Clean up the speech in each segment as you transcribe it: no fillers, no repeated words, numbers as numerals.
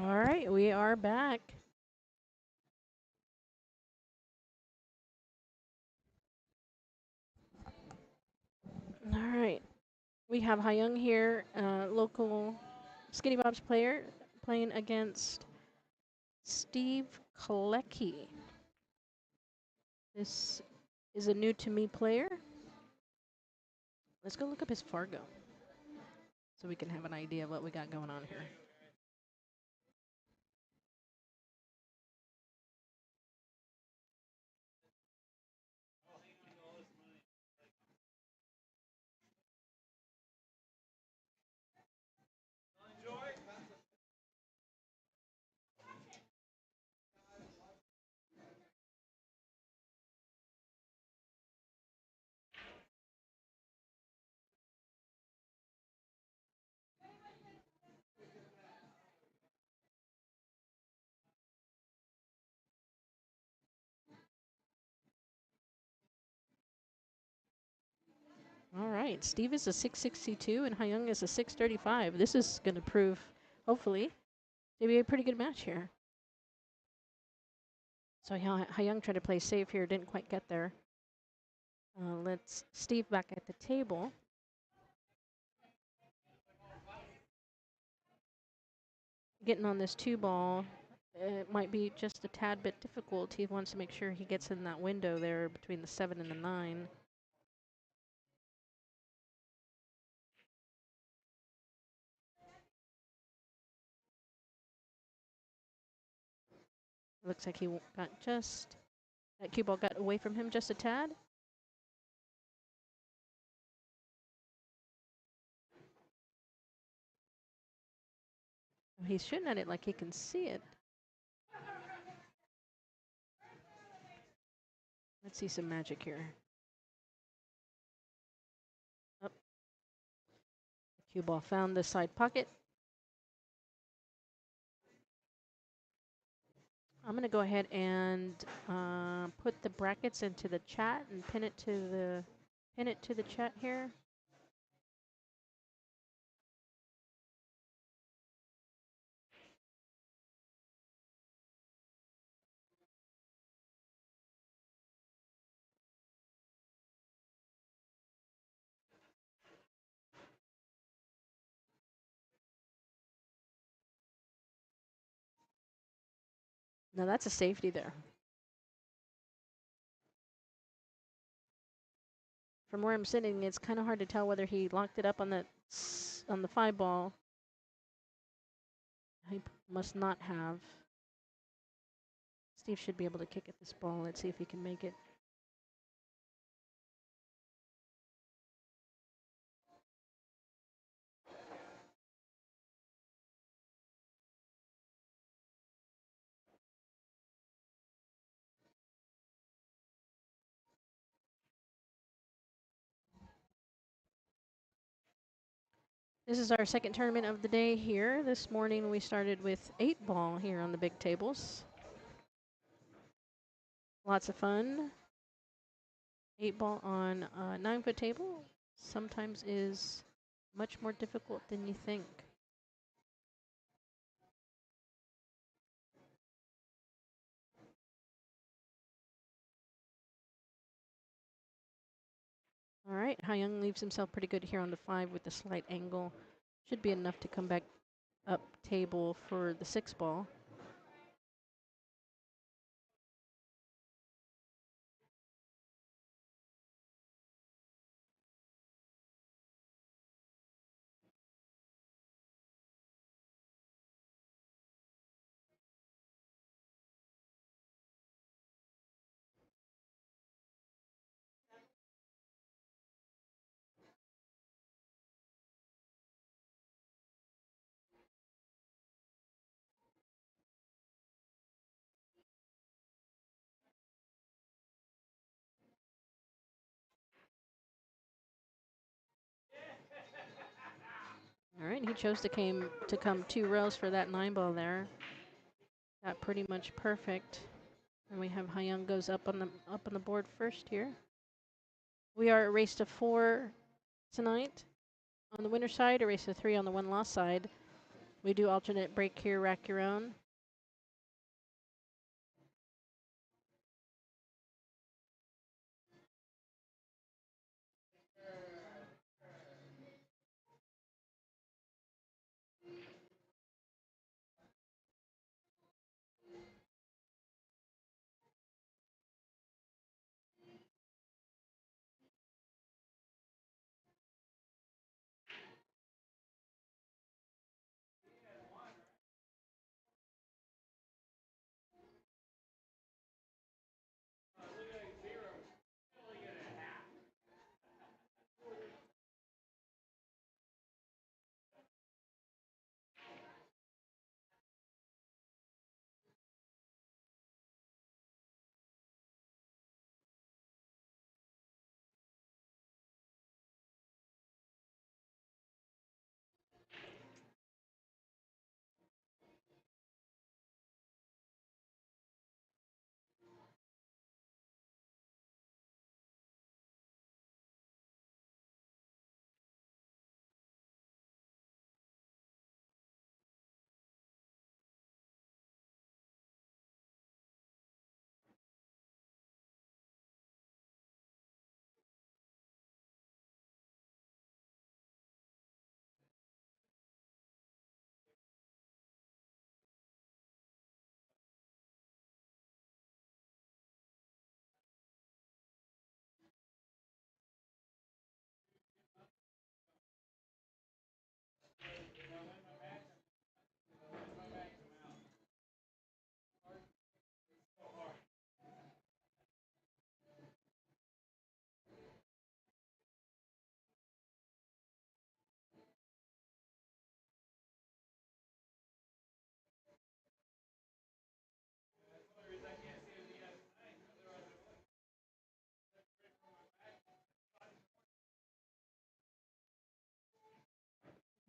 All right, we are back. All right, we have Hyung here, local Skinny Bob's player, playing against Steve Kalecki. This is a new to me player. Let's go look up his Fargo so we can have an idea of what we got going on here. All right, Steve is a 662 and Hyung is a 635. This is going to prove, hopefully, to be a pretty good match here. So Hyung tried to play safe here, didn't quite get there. Let's Steve back at the table. Getting on this 2 ball, it might be just a tad bit difficult. He wants to make sure he gets in that window there between the 7 and the 9. Looks like he got just, that cue ball got away from him just a tad. He's shooting at it like he can see it. Let's see some magic here. Up. The cue ball found the side pocket. I'm going to go ahead and put the brackets into the chat and pin it to the chat here. Now that's a safety there. From where I'm sitting, it's kind of hard to tell whether he locked it up on the 5 ball. He must not have. Steve should be able to kick at this ball. Let's see if he can make it. This is our second tournament of the day here. This morning we started with 8-ball here on the big tables. Lots of fun. 8-ball on a 9-foot table sometimes is much more difficult than you think. All right, Hyung leaves himself pretty good here on the 5 with the slight angle. Should be enough to come back up table for the 6-ball. All right, he chose to come 2 rails for that 9-ball there. Got pretty much perfect. And we have Hyung goes up on the board first here. We are a race to 4 tonight on the winner side, a race to 3 on the 1 loss side. We do alternate break here, rack your own.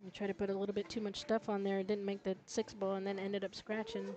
I tried to put a little bit too much stuff on there. It didn't make the 6 ball and then ended up scratching.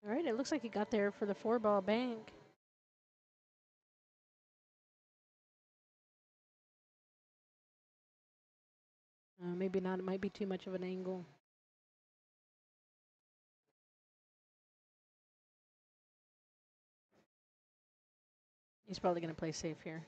All right, it looks like he got there for the 4 ball bank. Maybe not. It might be too much of an angle. He's probably going to play safe here.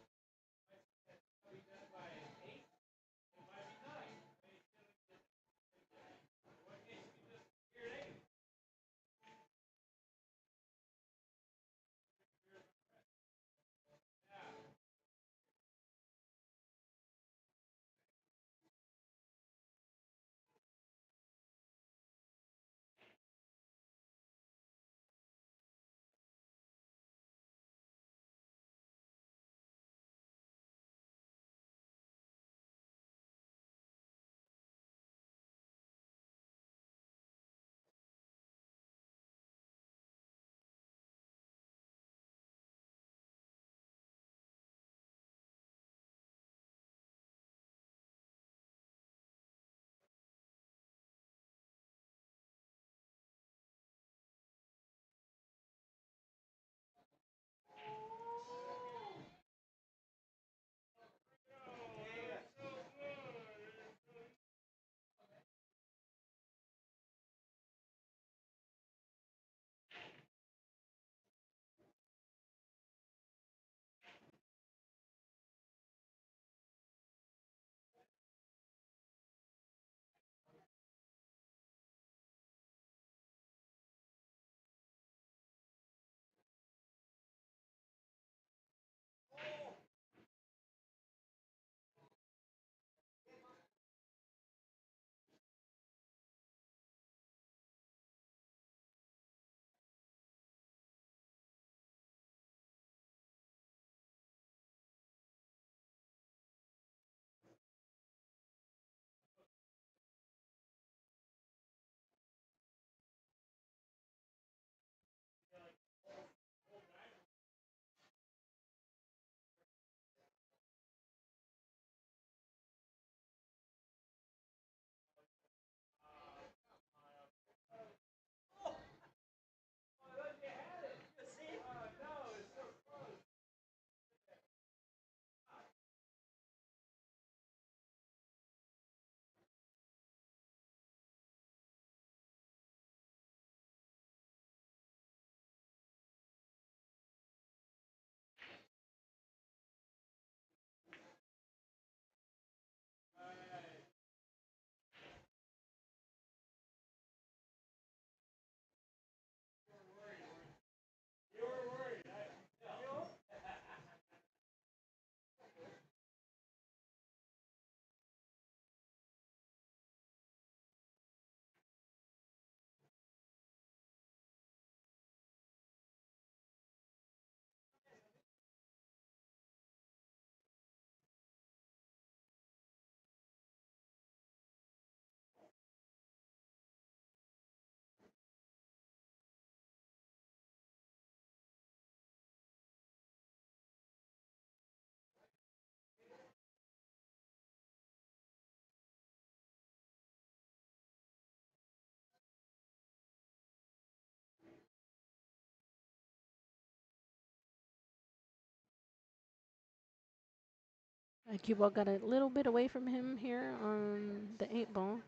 Cue ball got a little bit away from him here on the 8 ball.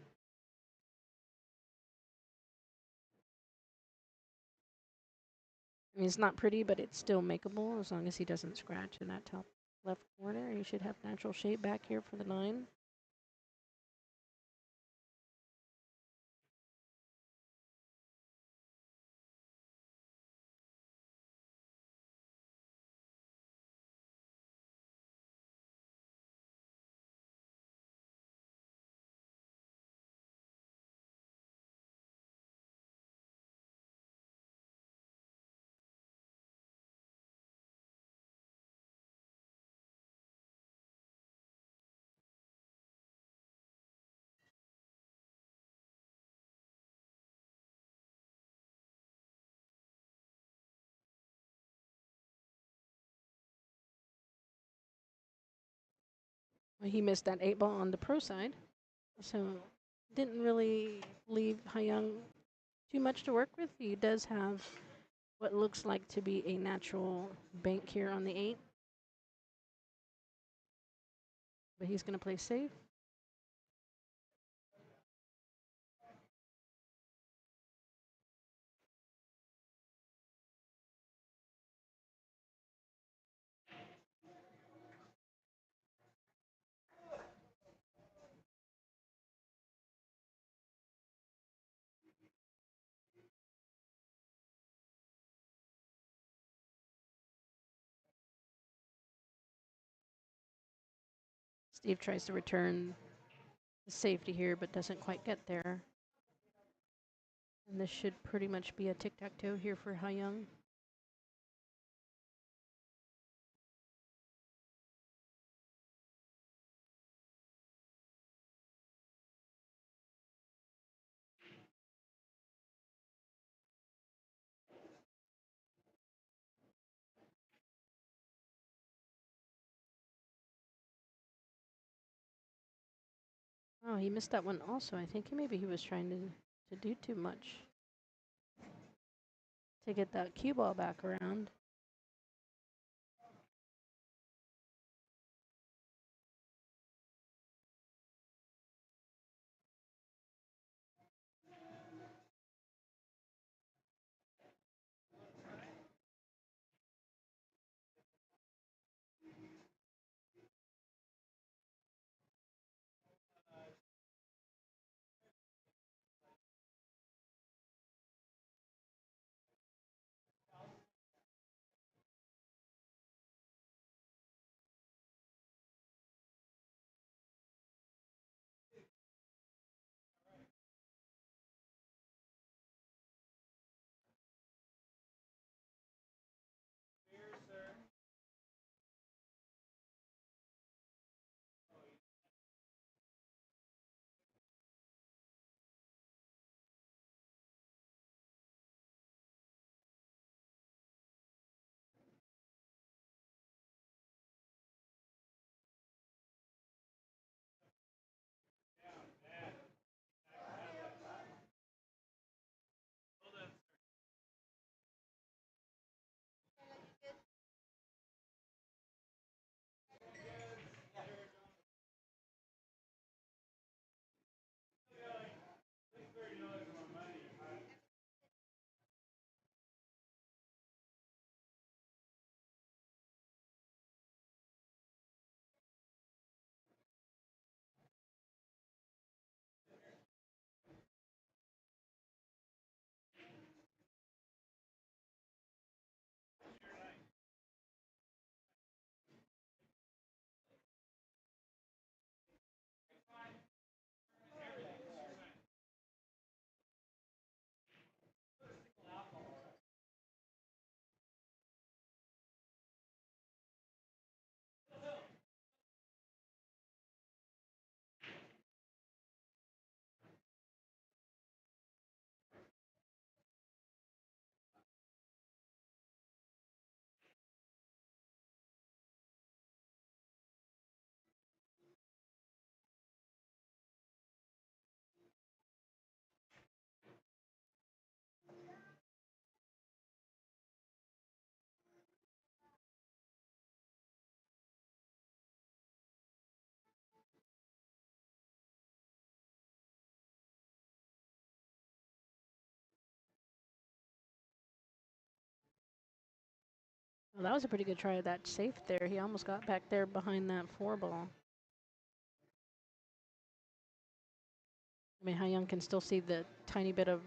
I mean, it's not pretty, but it's still makeable as long as he doesn't scratch in that top left corner. He should have natural shape back here for the 9. Well, he missed that 8 ball on the pro side, so didn't really leave Hyung too much to work with. He does have what looks like to be a natural bank here on the 8, but he's going to play safe. Steve tries to return the safety here, but doesn't quite get there. And this should pretty much be a tic-tac-toe here for Hyung. Oh, he missed that one also. I think maybe he was trying to do too much to get that cue ball back around. Well, that was a pretty good try of that safe there. He almost got back there behind that 4 ball. I mean, Young can still see the tiny bit of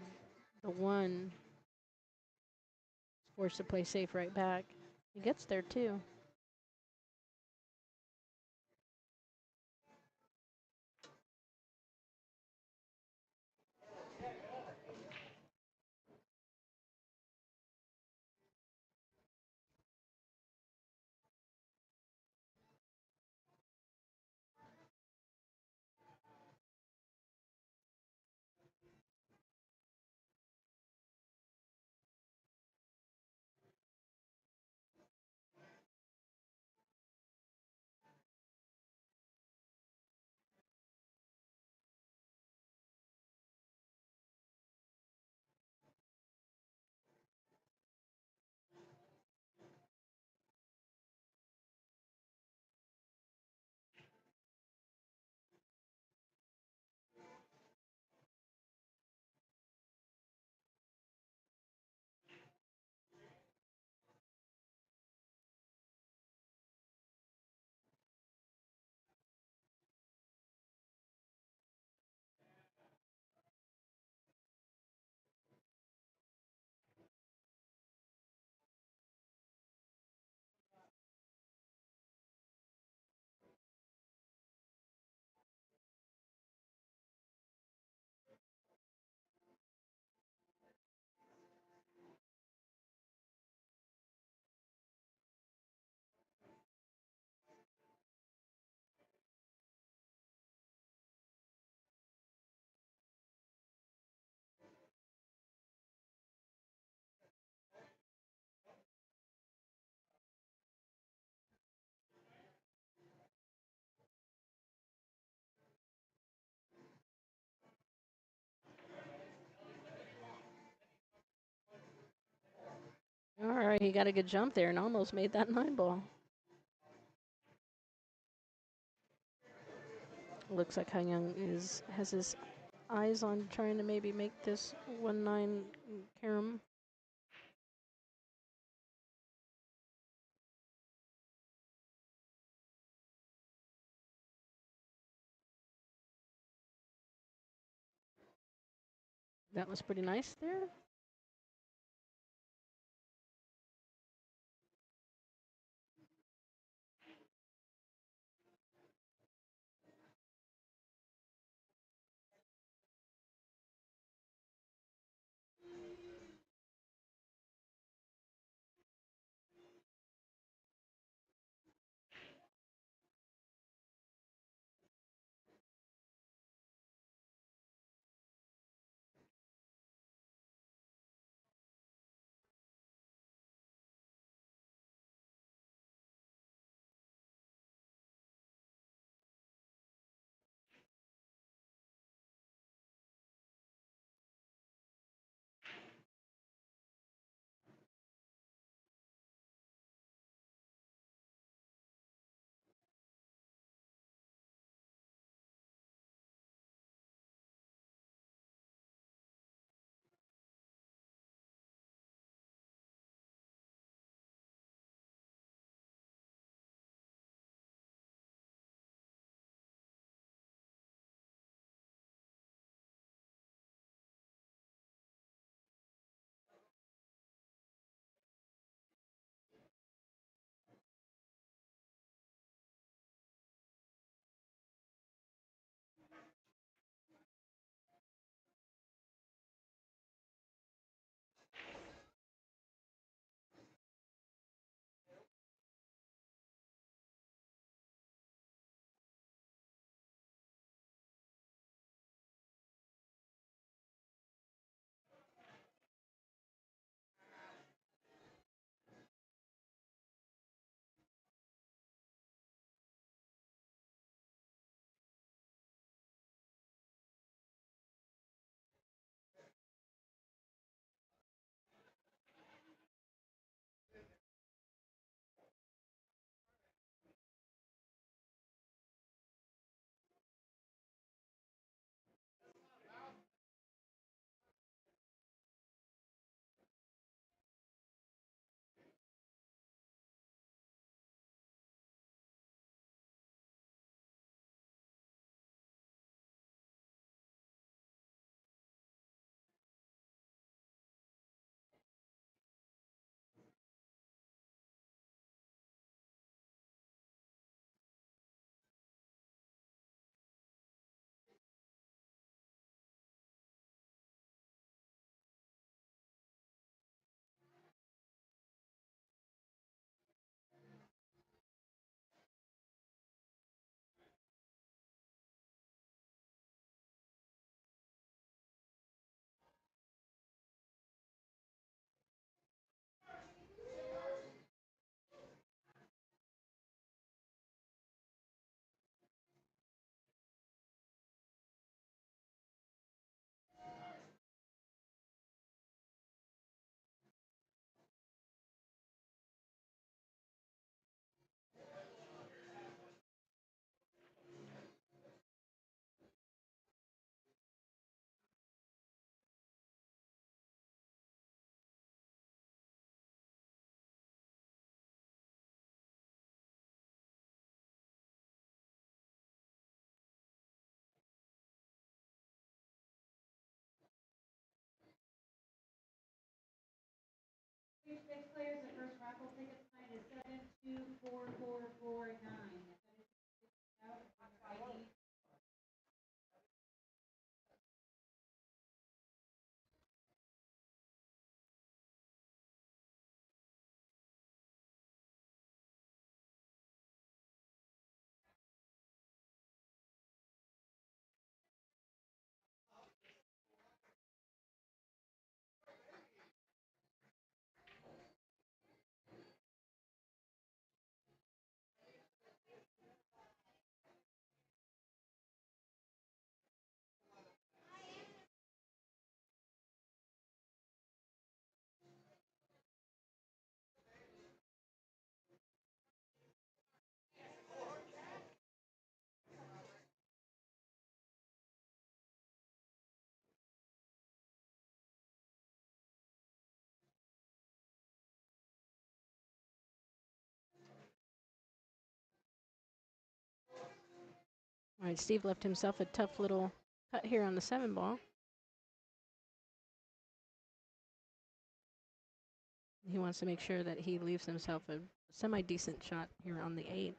the 1. He's forced to play safe right back. He gets there too. All right, he got a good jump there and almost made that 9 ball. Looks like Young has his eyes on trying to maybe make this 1-9 carom. That was pretty nice there. All right, Steve left himself a tough little cut here on the 7 ball. He wants to make sure that he leaves himself a semi-decent shot here on the 8.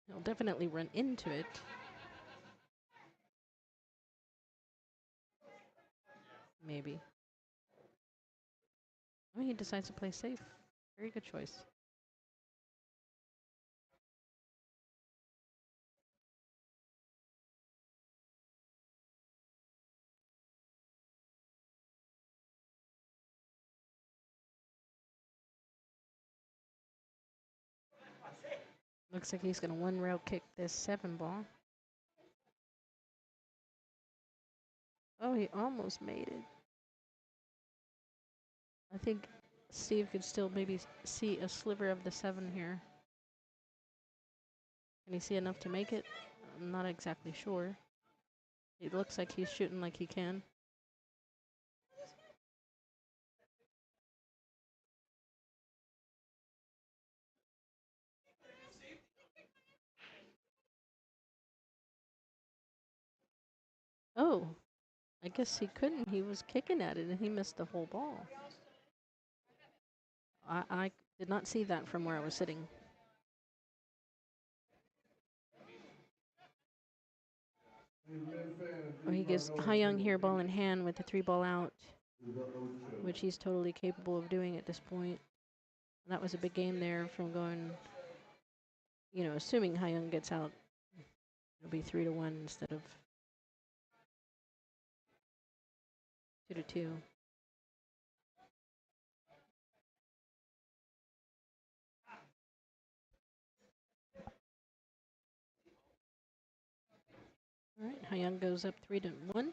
He'll definitely run into it. Maybe. I mean, he decides to play safe. Very good choice. Looks like he's going to 1-rail kick this 7 ball. Oh, he almost made it. I think Steve could still maybe see a sliver of the 7 here. Can he see enough to make it? I'm not exactly sure. It looks like he's shooting like he can. Oh, I guess he couldn't. He was kicking at it and he missed the whole ball. I did not see that from where I was sitting. Oh, he gives Hyung here ball in hand with the 3 ball out, which he's totally capable of doing at this point. And that was a big game there from going, you know, assuming Hyung gets out, it'll be 3-1 instead of 2-2. All right, Hyung goes up 3-1.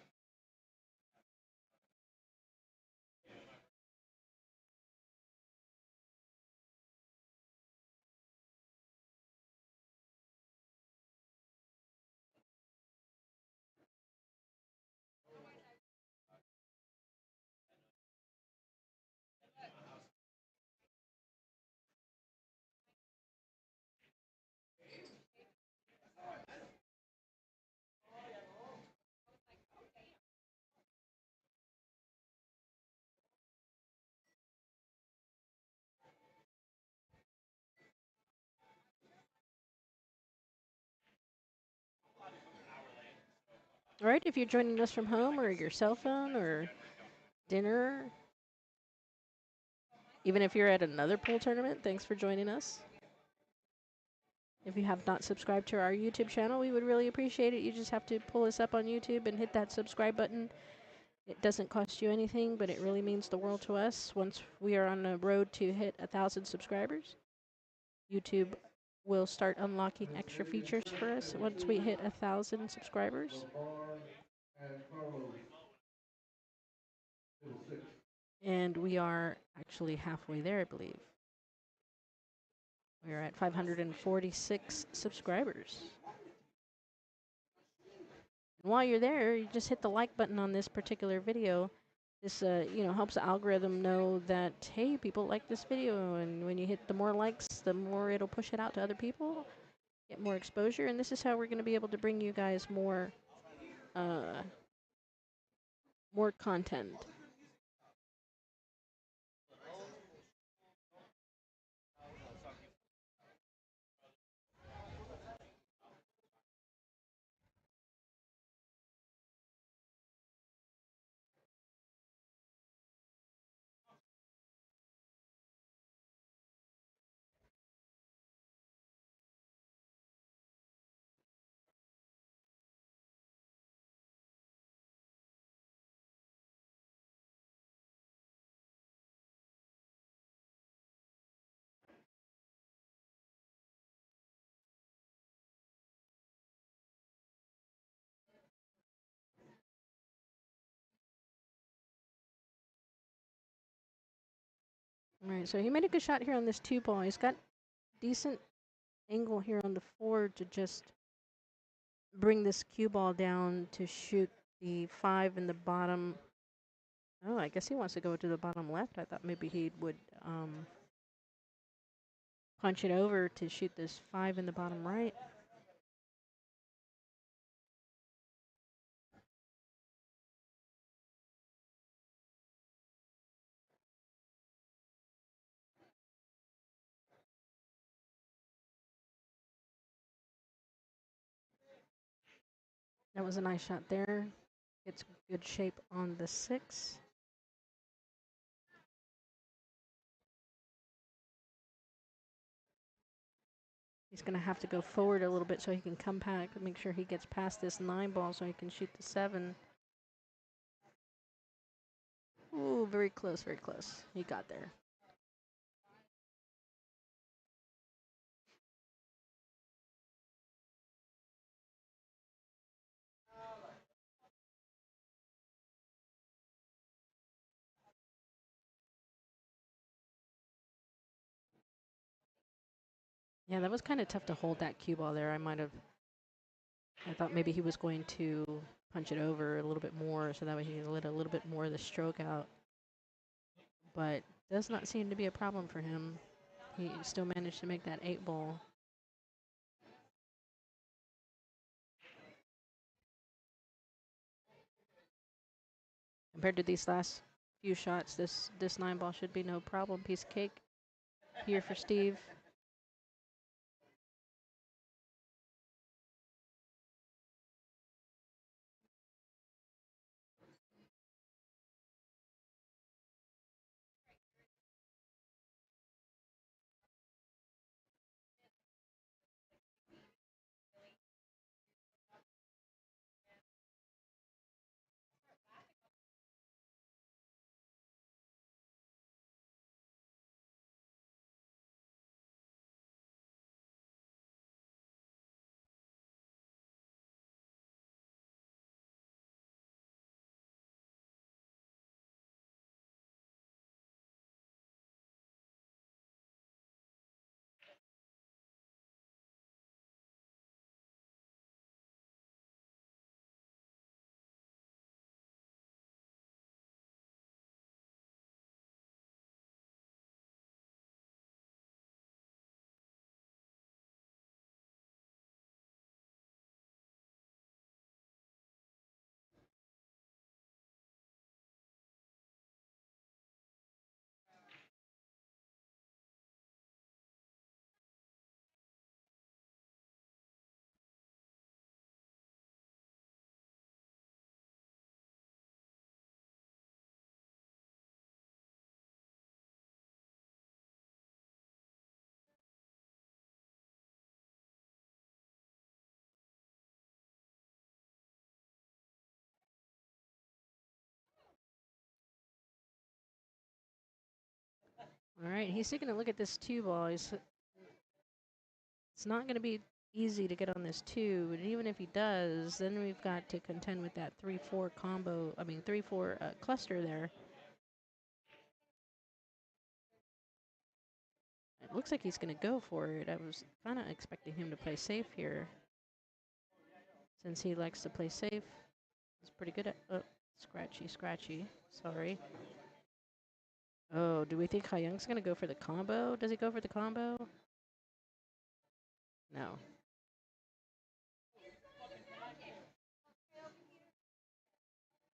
All right, if you're joining us from home or your cell phone or dinner, even if you're at another pool tournament, thanks for joining us. If you have not subscribed to our YouTube channel, we would really appreciate it. You just have to pull us up on YouTube and hit that subscribe button. It doesn't cost you anything, but it really means the world to us. Once we are on the road to hit 1,000 subscribers, YouTube will start unlocking extra features for us once we hit 1,000 subscribers. And we are actually halfway there, I believe. We're at 546 subscribers. And while you're there, you just hit the like button on this particular video. This, you know, helps the algorithm know that, hey, people like this video. And when you hit the more likes, the more it'll push it out to other people, get more exposure. And this is how we're going to be able to bring you guys more more content. All right, so he made a good shot here on this 2 ball. He's got decent angle here on the 4 to just bring this cue ball down to shoot the 5 in the bottom. Oh, I guess he wants to go to the bottom left. I thought maybe he would punch it over to shoot this 5 in the bottom right. That was a nice shot there. Gets good shape on the 6. He's going to have to go forward a little bit so he can come back and make sure he gets past this 9 ball so he can shoot the 7. Ooh, very close, very close. He got there. Yeah, that was kind of tough to hold that cue ball there. I thought maybe he was going to punch it over a little bit more so that way he could let a little bit more of the stroke out. But does not seem to be a problem for him. He still managed to make that 8 ball. Compared to these last few shots, this 9 ball should be no problem. Piece of cake here for Steve. All right, he's taking a look at this 2 ball. It's not going to be easy to get on this 2, but even if he does, then we've got to contend with that 3-4 combo. I mean, 3-4 cluster there. It looks like he's going to go for it. I was kind of expecting him to play safe here, since he likes to play safe. He's pretty good at. Oh, scratchy, scratchy. Sorry. Oh, do we think Hayoung's going to go for the combo? Does he go for the combo? No.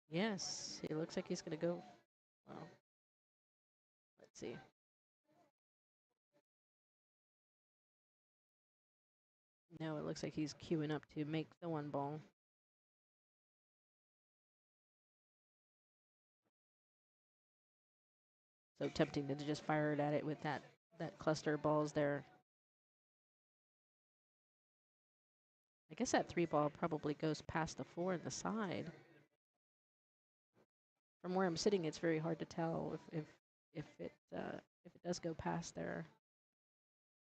Yes, it looks like he's going to go. Well, let's see. No, it looks like he's queuing up to make the one ball. So tempting to just fire it at it with that cluster of balls there. I guess that 3 ball probably goes past the 4 and the side. From where I'm sitting, it's very hard to tell if it does go past there.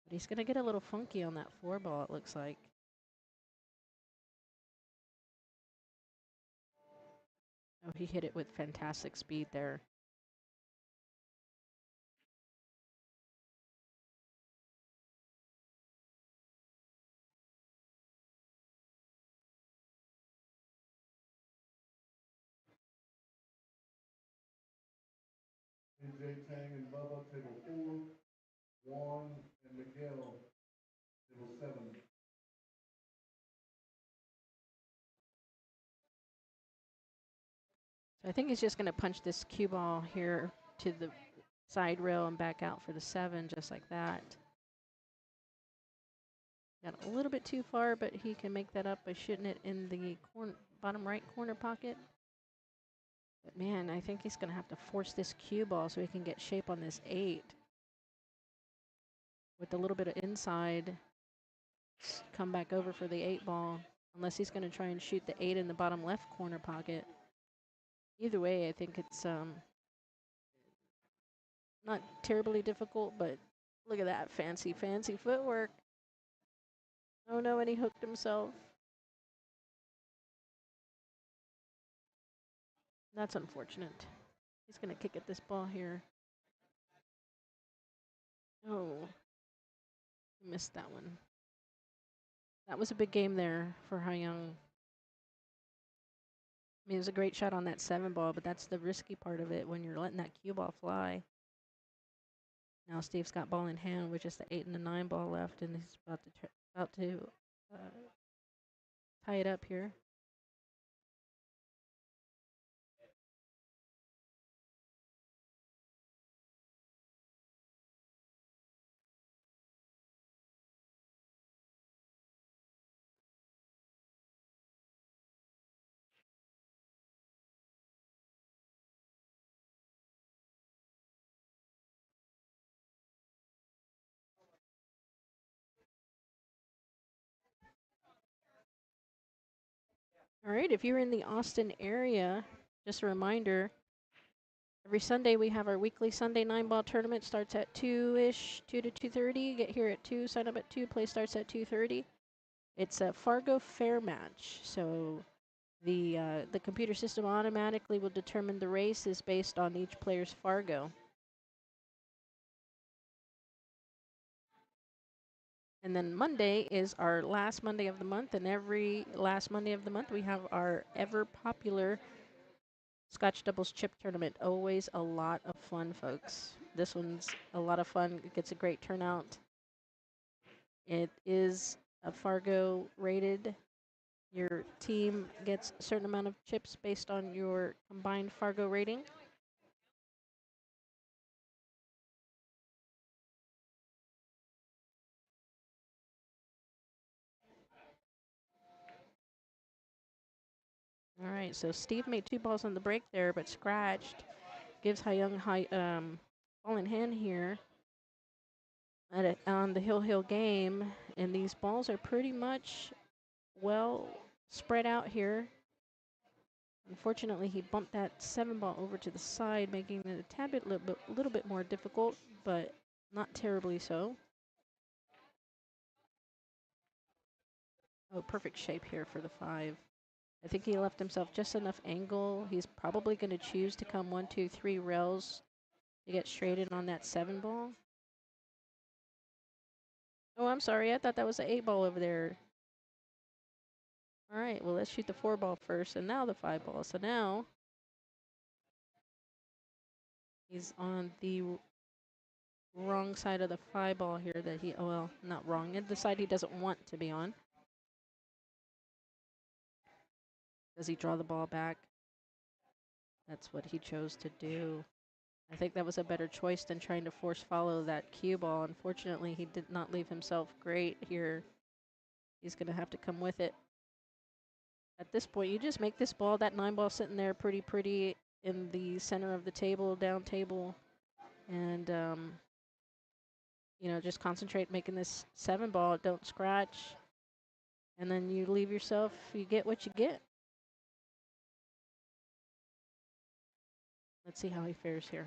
But he's gonna get a little funky on that 4 ball. It looks like. Oh, he hit it with fantastic speed there. NJ Tang and Bubba, table 4, Juan and Miguel, table 7. So I think he's just gonna punch this cue ball here to the side rail and back out for the 7, just like that. Got a little bit too far, but he can make that up by shooting it in the bottom right corner pocket. But man, I think he's going to have to force this cue ball so he can get shape on this 8. With a little bit of inside, come back over for the 8 ball. Unless he's going to try and shoot the 8 in the bottom left corner pocket. Either way, I think it's not terribly difficult, but look at that fancy footwork. Oh no, and he hooked himself. That's unfortunate. He's going to kick at this ball here. Oh, he missed that one. That was a big game there for Hyung. I mean, it was a great shot on that 7 ball, but that's the risky part of it when you're letting that cue ball fly. Now Steve's got ball in hand with just the 8 and the 9 ball left, and he's about to tie it up here. All right, if you're in the Austin area, just a reminder, every Sunday we have our weekly Sunday 9-ball tournament. Starts at 2-ish, 2 to 2:30. Get here at 2, sign up at 2, play starts at 2:30. It's a Fargo fair match, so the computer system automatically will determine the races based on each player's Fargo. And then Monday is our last Monday of the month, and every last Monday of the month we have our ever popular Scotch Doubles Chip Tournament. Always a lot of fun, folks. This one's a lot of fun. It gets a great turnout. It is a Fargo rated. Your team gets a certain amount of chips based on your combined Fargo rating. All right, so Steve made 2 balls on the break there, but scratched. Gives Hyung ball in hand here on the Hill game, and these balls are pretty much well spread out here. Unfortunately, he bumped that 7 ball over to the side, making it a tad bit, little bit more difficult, but not terribly so. Oh, perfect shape here for the 5. I think he left himself just enough angle. He's probably going to choose to come 1, 2, 3 rails to get straight in on that 7 ball. Oh, I'm sorry. I thought that was an 8 ball over there. All right, well, let's shoot the 4 ball first, and now the 5 ball. So now he's on the wrong side of the 5 ball here that he, oh, well, not wrong, the side he doesn't want to be on. Does he draw the ball back? That's what he chose to do. I think that was a better choice than trying to force follow that cue ball. Unfortunately, he did not leave himself great here. He's going to have to come with it. At this point, you just make this ball, that 9 ball sitting there pretty in the center of the table, down table, and, you know, just concentrate making this 7 ball, don't scratch, and then you leave yourself, you get what you get. Let's see how he fares here.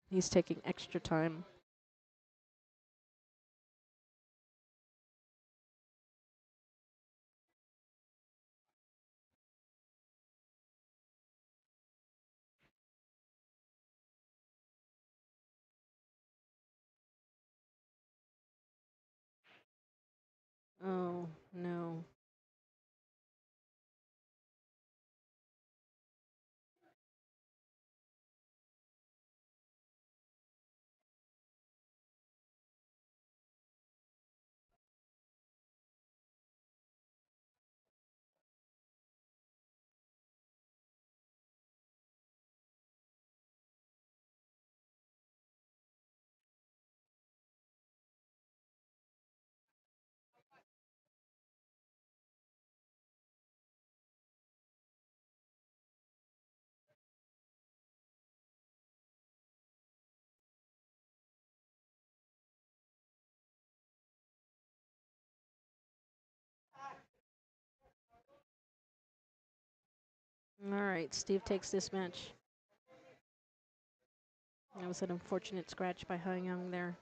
He's taking extra time. Oh, no. All right, Steve takes this match. That was an unfortunate scratch by Ha Young there.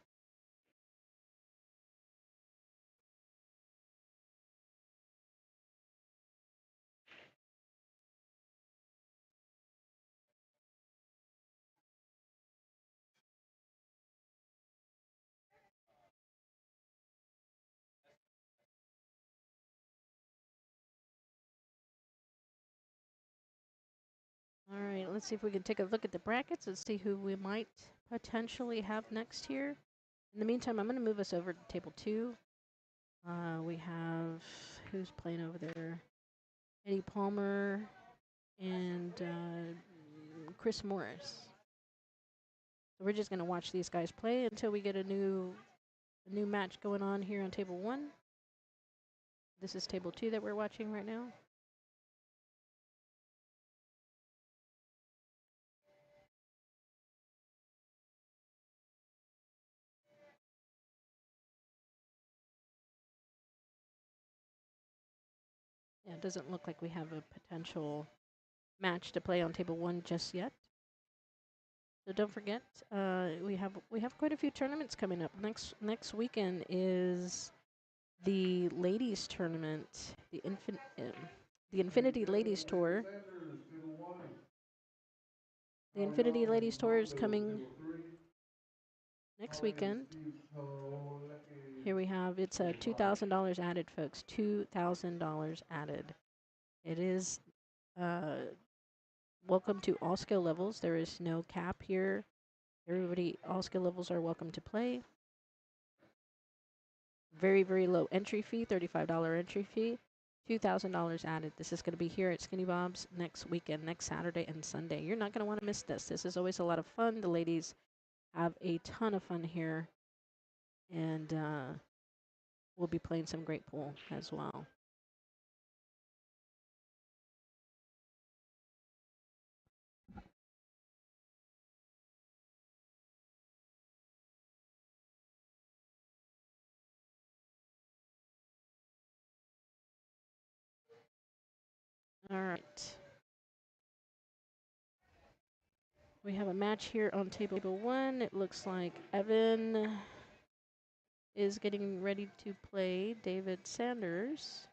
All right, let's see if we can take a look at the brackets and see who we might potentially have next here. In the meantime, I'm going to move us over to table 2. We have, who's playing over there? Eddie Palmer and Chris Morris. So we're just going to watch these guys play until we get a new match going on here on table 1. This is table 2 that we're watching right now. Yeah, it doesn't look like we have a potential match to play on table 1 just yet. So don't forget, we have quite a few tournaments coming up. Next weekend is the ladies tournament, the Infinity Ladies Tour. The Infinity Ladies Tour is coming next weekend. Here we have, it's $2,000 added, folks. $2,000 added. It is welcome to all skill levels. There is no cap here. Everybody, all skill levels are welcome to play. Very low entry fee, $35 entry fee. $2,000 added. This is going to be here at Skinny Bob's next weekend, next Saturday and Sunday. You're not going to want to miss this. This is always a lot of fun. The ladies have a ton of fun here, and we'll be playing some great pool as well. All right. We have a match here on table 1. It looks like Evan is getting ready to play David Sanders.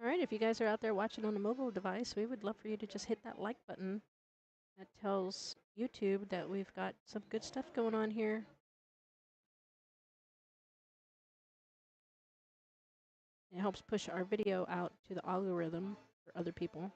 All right, if you guys are out there watching on a mobile device, we would love for you to just hit that like button. That tells YouTube that we've got some good stuff going on here. It helps push our video out to the algorithm for other people.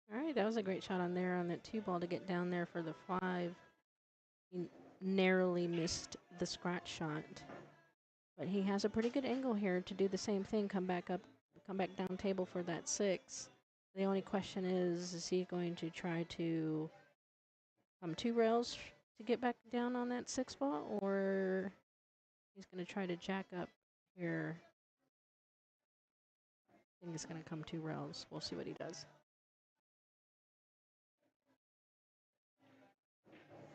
All right, that was a great shot on there on that 2 ball to get down there for the 5. He narrowly missed the scratch shot. But he has a pretty good angle here to do the same thing, come back down table for that 6. The only question is he going to try to come 2 rails to get back down on that 6 ball, or he's going to try to jack up here? I think he's going to come 2 rails. We'll see what he does.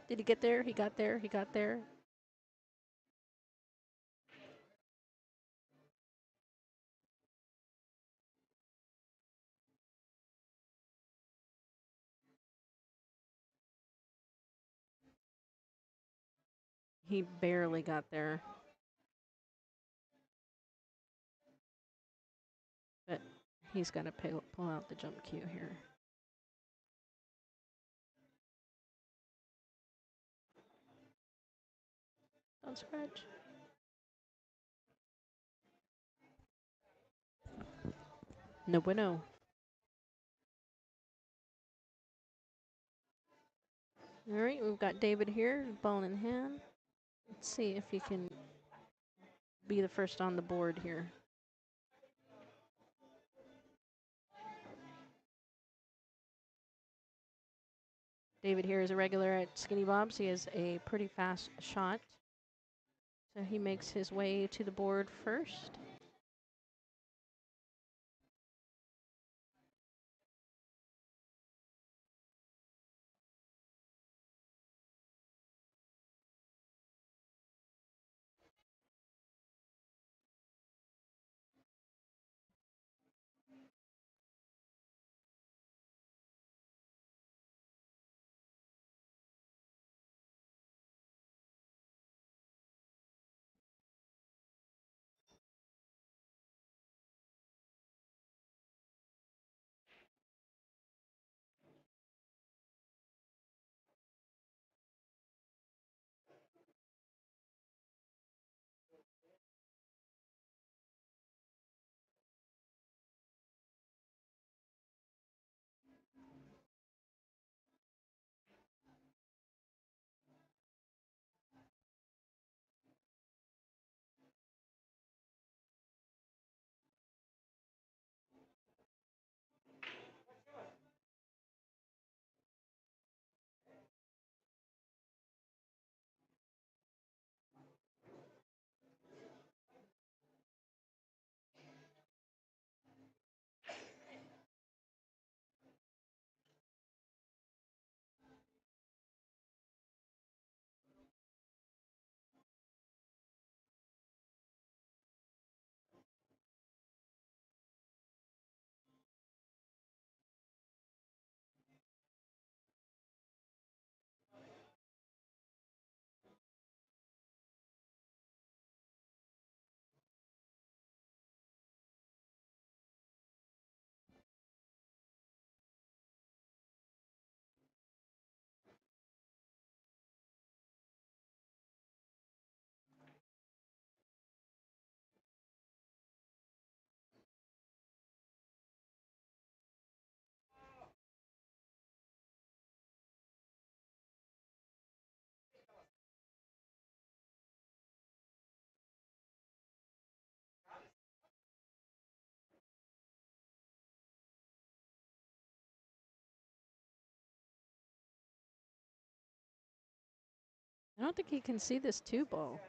Did he get there? He got there. He got there. He barely got there. But he's got to pull out the jump cue here. Don't scratch. No bueno. All right, we've got David here, ball in hand. Let's see if he can be the first on the board here. David here is a regular at Skinny Bob's. He has a pretty fast shot. So he makes his way to the board first. I don't think he can see this 2 ball.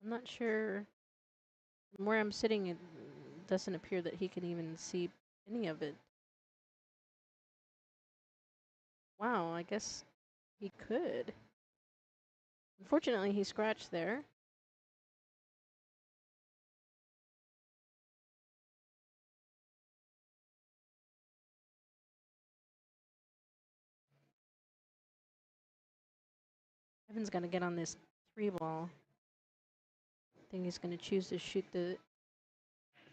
I'm not sure. From where I'm sitting, it doesn't appear that he can even see any of it. Wow, I guess he could. Unfortunately, he scratched there. Evan's got to get on this 3 ball. I think he's going to choose to shoot the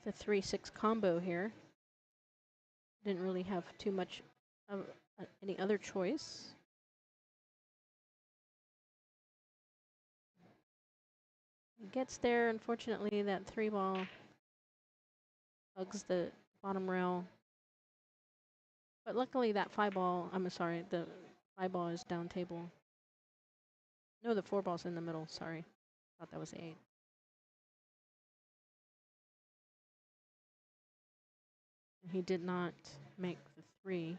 3-6 combo here. Didn't really have too much of any other choice. He gets there. Unfortunately, that 3 ball hugs the bottom rail. But luckily, that 5 ball, I'm sorry, the 5 ball is down table. No, the 4 ball's in the middle. Sorry. Thought that was the 8. He did not make the 3.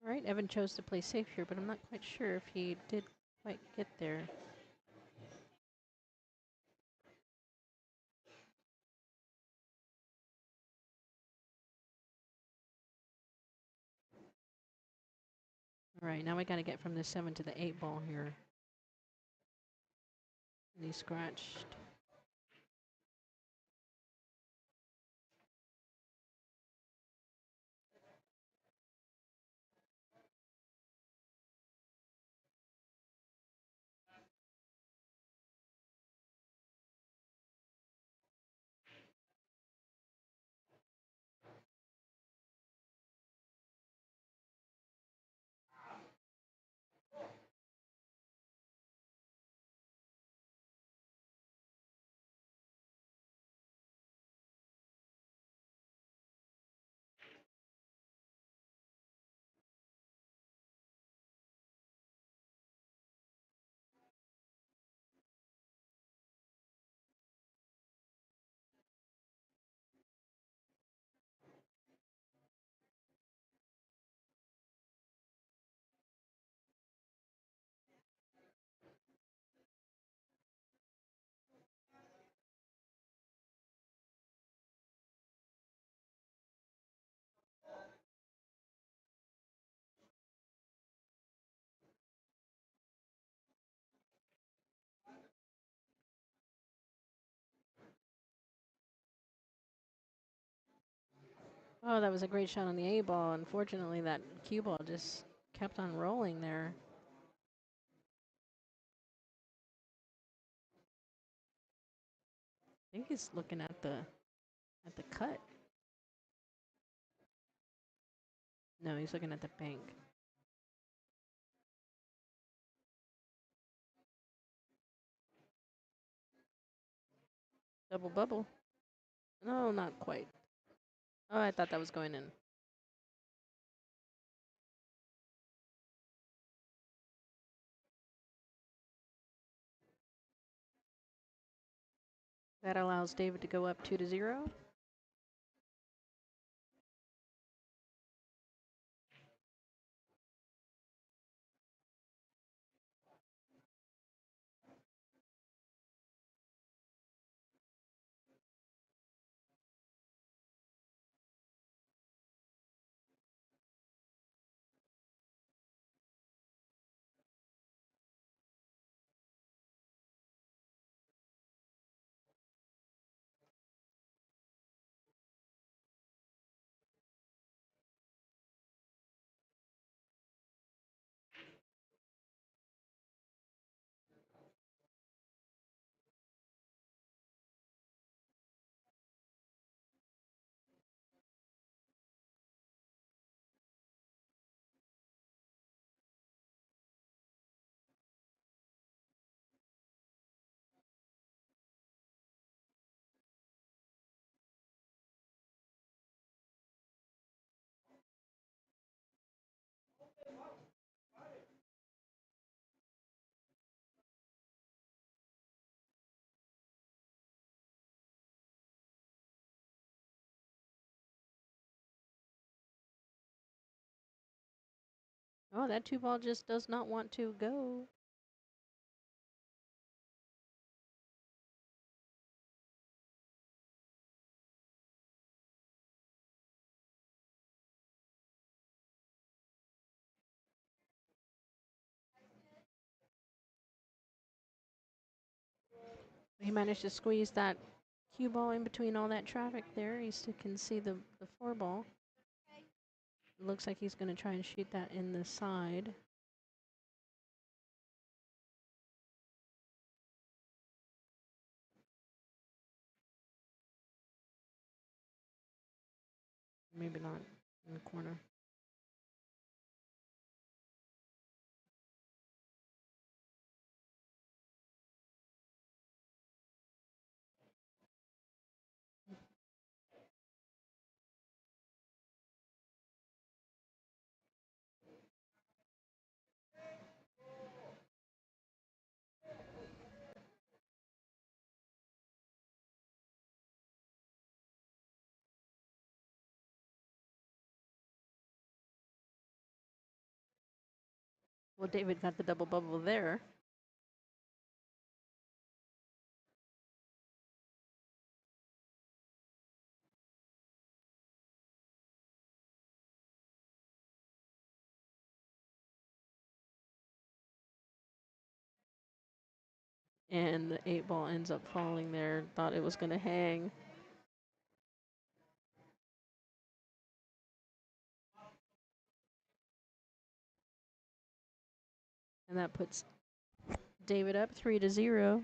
All right, Evan chose to play safe here, but I'm not quite sure if he did quite get there. All right, now we got to get from the 7 to the 8 ball here. And he scratched. Oh, that was a great shot on the 8 ball. Unfortunately, that cue ball just kept on rolling there. I think he's looking at the cut. No, he's looking at the bank. Double bubble. No, not quite. Oh, I thought that was going in. That allows David to go up 2-0. Oh, that two ball just does not want to go. He managed to squeeze that cue ball in between all that traffic there. He still can see the four ball. Looks like he's going to try and shoot that in the side. Maybe not in the corner. Well, David got the double bubble there. And the eight ball ends up falling there. Thought it was going to hang. And that puts David up 3-0.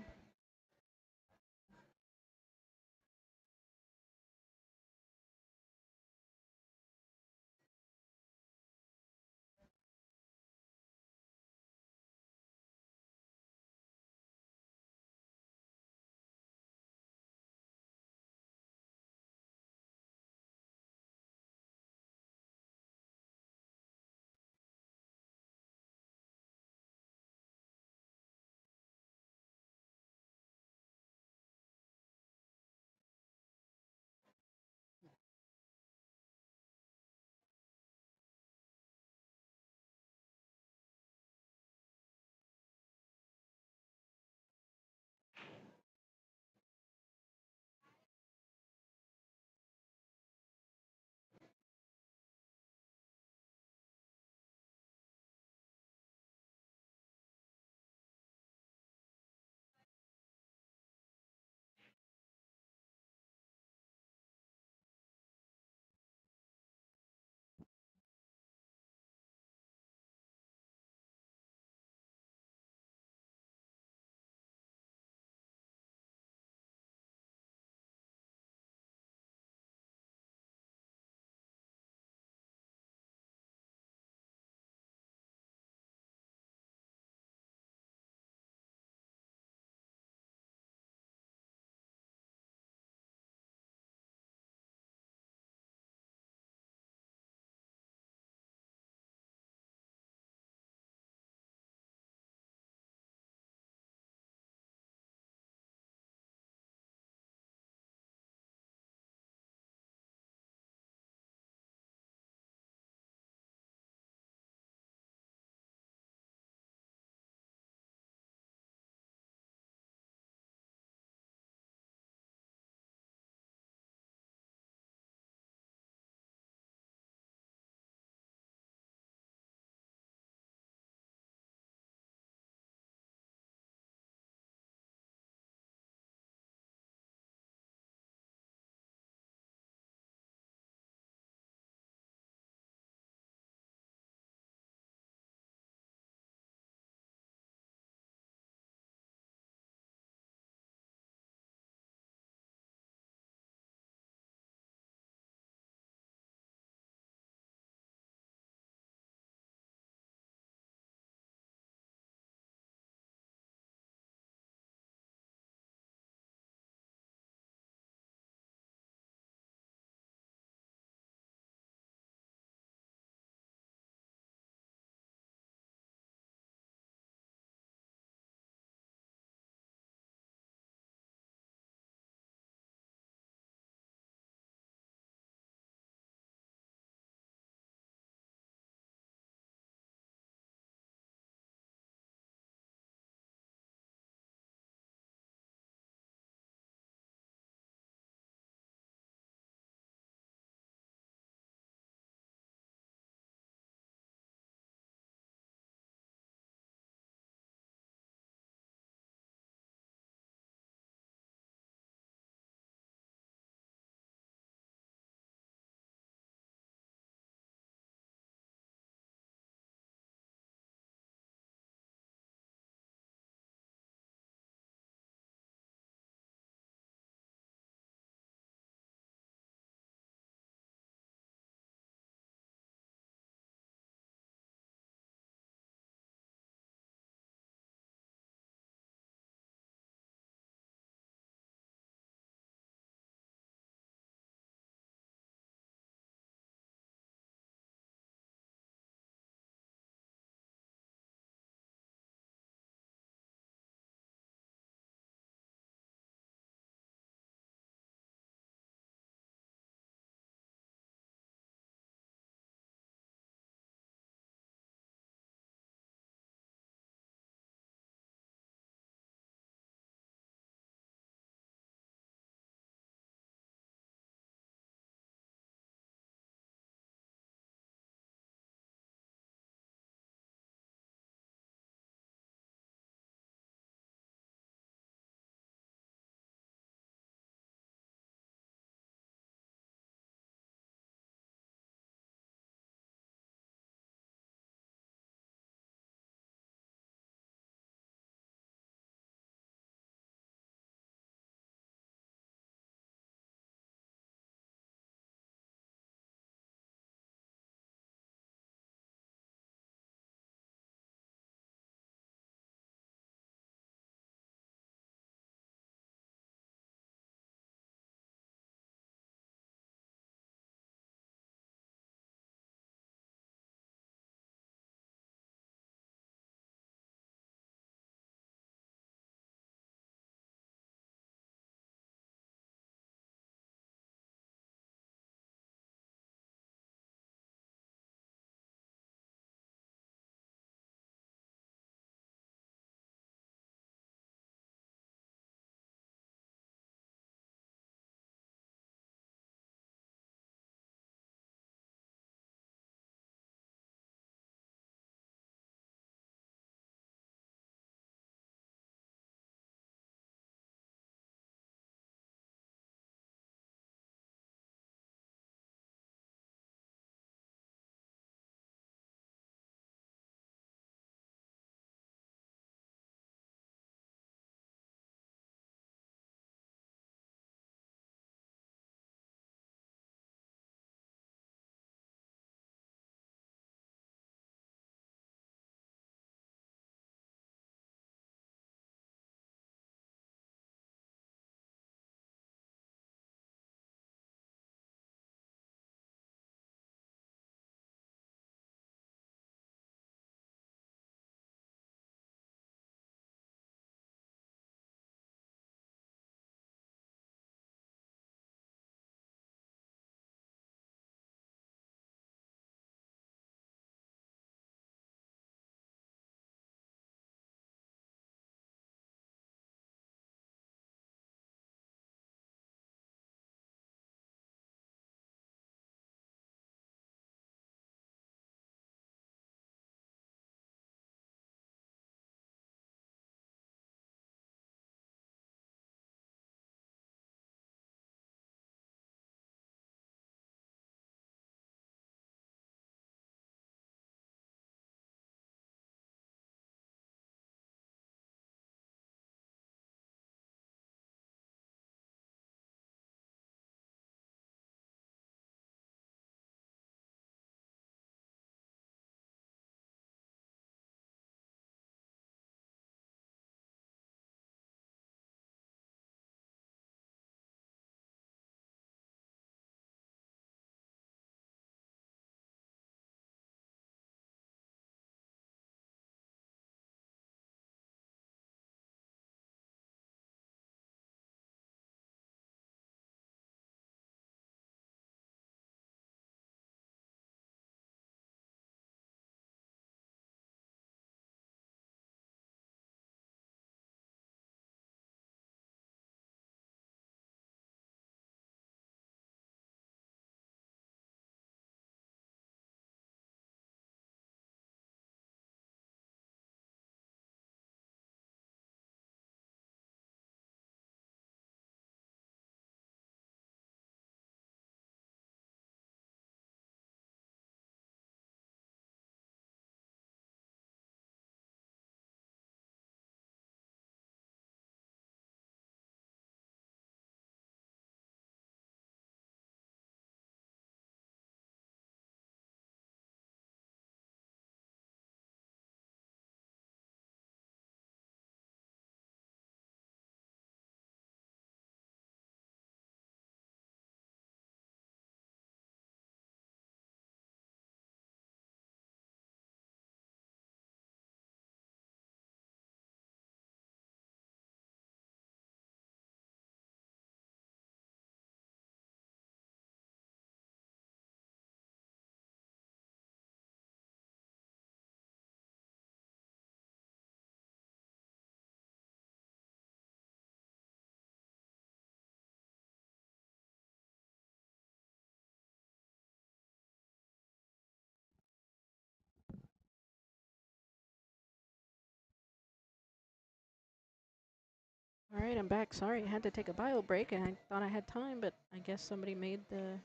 All right, I'm back. Sorry, I had to take a bio break, and I thought I had time, but I guess somebody made the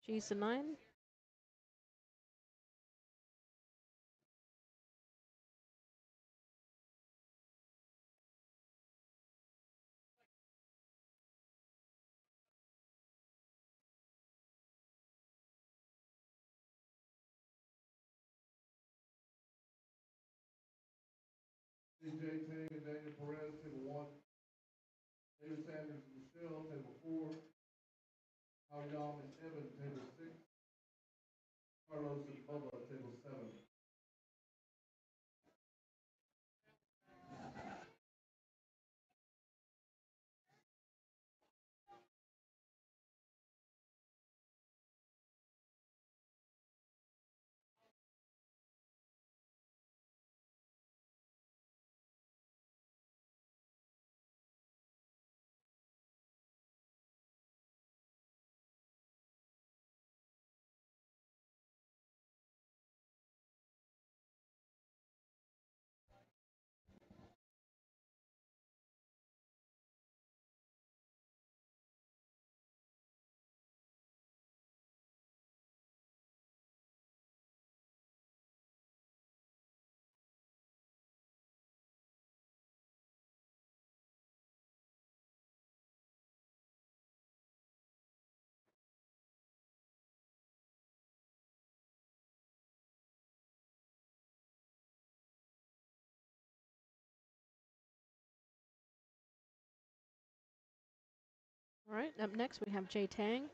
cheese to 9. CJ Tang and Daniel Perez, table 1. David Sanders and Michelle, table 4. Auyam and Evan, table 6. Carlos and Bubba, table 7. All right, up next we have Jay Tang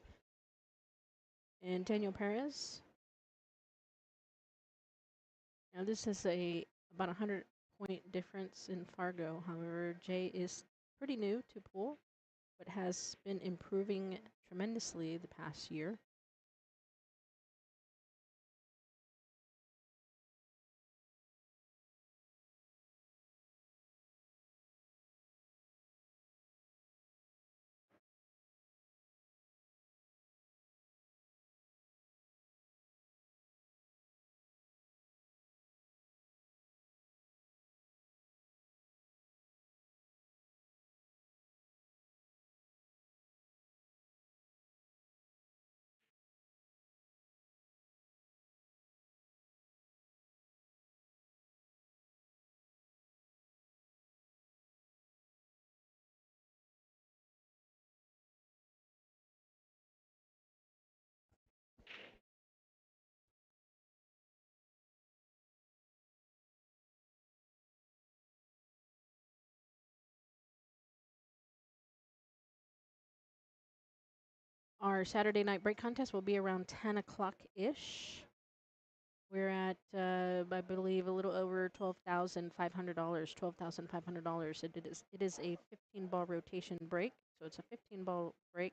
and Daniel Perez. Now this is about 100-point difference in Fargo. However, Jay is pretty new to pool, but has been improving tremendously the past year. Our Saturday night break contest will be around 10 o'clock-ish. We're at, I believe, a little over $12,500. $12,500. It is a 15-ball rotation break, so it's a 15-ball break.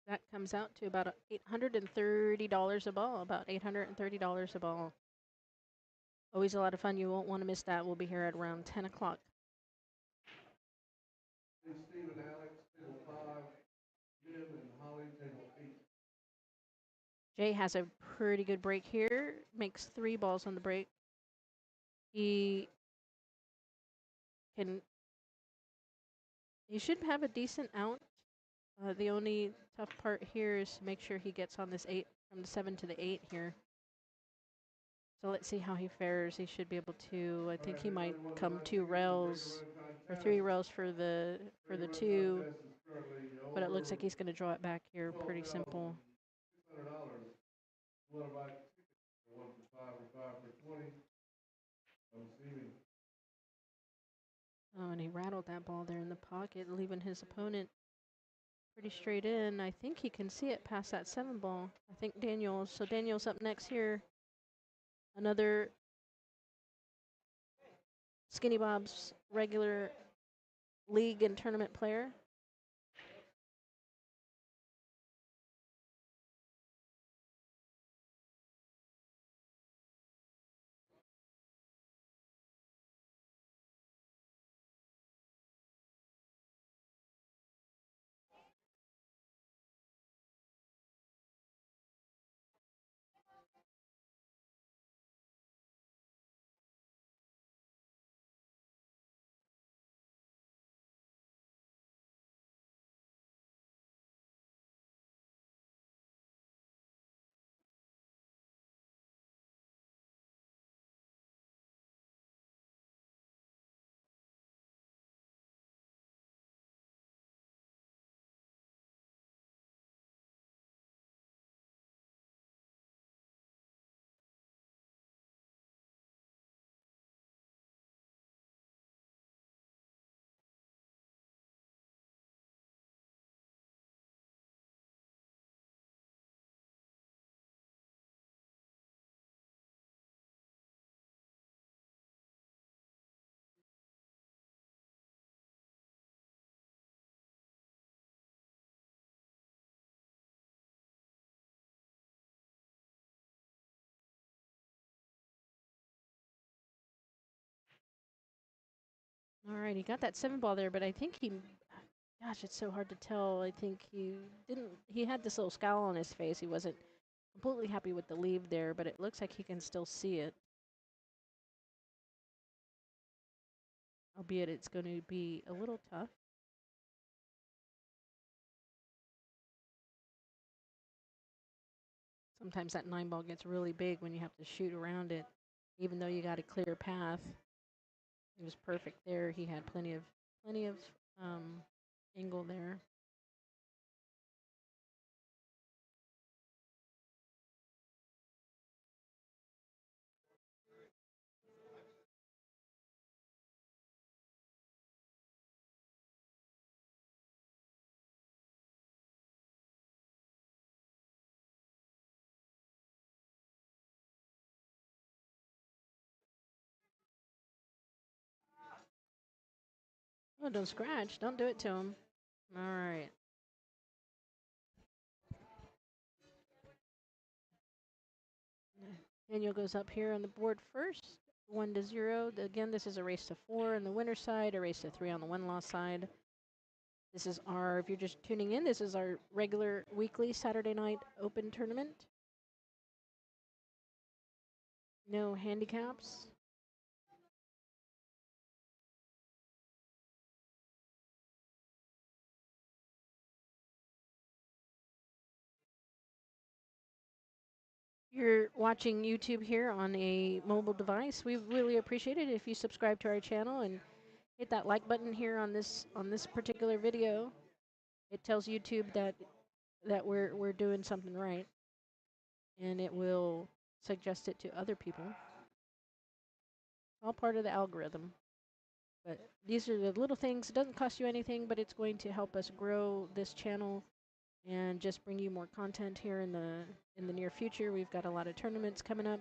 That comes out to about $830 a ball. About $830 a ball. Always a lot of fun. You won't want to miss that. We'll be here at around 10 o'clock. Steve and Alex, table 5. Liv and Holly, table 8. Jay has a pretty good break here. Makes 3 balls on the break. He should have a decent out. The only tough part here is to make sure he gets on this 8 from the 7 to the 8 here. So let's see how he fares. He should be able to. I think he might come 2 rails or 3 rails for the 2, but it looks like he's going to draw it back here. Pretty simple. $600. What about 1 for 5 or 5 for 20? I'm receiving. Oh, and he rattled that ball there in the pocket, leaving his opponent pretty straight in. I think he can see it past that 7 ball. I think Daniel. So Daniel's up next here. Another Skinny Bob's regular league and tournament player. All right, he got that 7 ball there, but I think he, gosh, it's so hard to tell. I think he had this little scowl on his face. He wasn't completely happy with the leave there, but it looks like he can still see it. Albeit it's going to be a little tough. Sometimes that 9 ball gets really big when you have to shoot around it, even though you got a clear path. It was perfect there. He had plenty of um, angle there. Oh, don't scratch. Don't do it to him. All right. Daniel goes up here on the board first. 1-0. Again, this is a race to 4 on the winner side, a race to 3 on the win-loss side. This is our, if you're just tuning in, this is our regular weekly Saturday night open tournament. No handicaps. You're watching YouTube here on a mobile device. We really appreciate it if you subscribe to our channel and hit that like button here on this particular video. It tells YouTube that we're doing something right, and it will suggest it to other people. All part of the algorithm. But these are the little things. It doesn't cost you anything, but it's going to help us grow this channel and just bring you more content here in the near future. We've got a lot of tournaments coming up.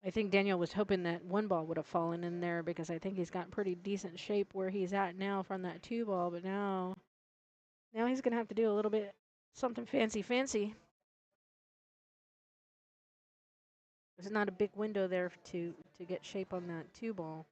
I think Daniel was hoping that 1 ball would have fallen in there because I think he's got pretty decent shape where he's at now from that 2 ball, but now he's going to have to do a little bit something fancy. There's not a big window there to get shape on that 2 ball.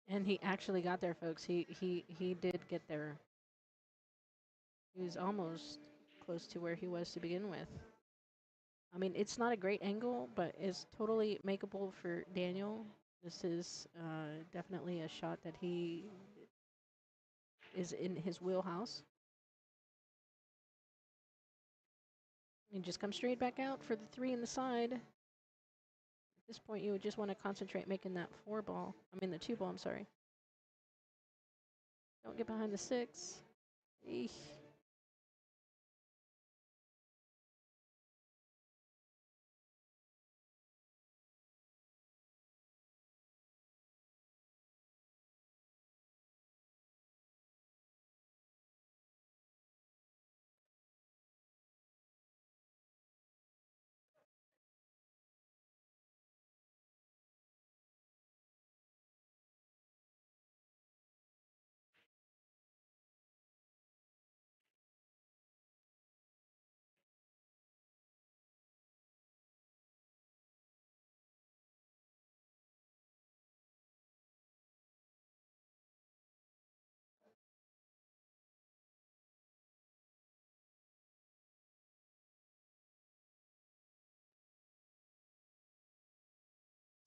And he actually got there, folks. He did get there. He was almost close to where he was to begin with. I mean, it's not a great angle, but it's totally makeable for Daniel. This is definitely a shot that he is in his wheelhouse. And just come straight back out for the 3 in the side. At this point, you would just want to concentrate making that 4 ball. I mean, the 2 ball, I'm sorry. Don't get behind the 6. Eesh.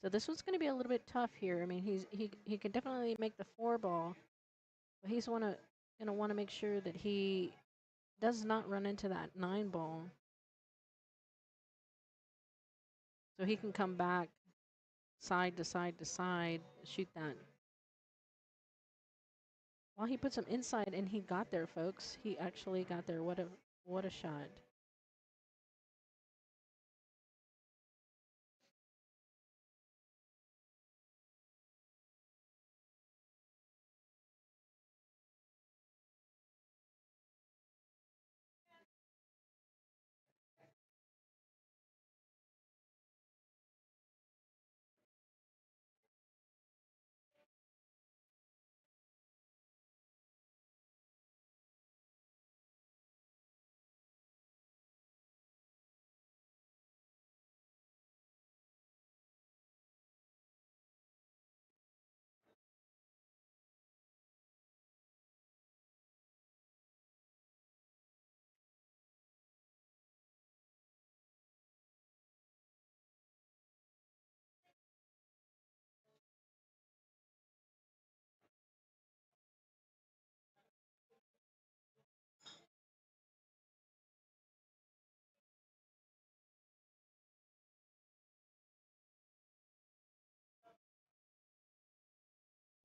So this one's going to be a little bit tough here. I mean, he can definitely make the 4 ball, but he's going to want to make sure that he does not run into that 9 ball. So he can come back side to side to side, shoot that. Well, he puts him inside, and he got there, folks. He actually got there. What a shot.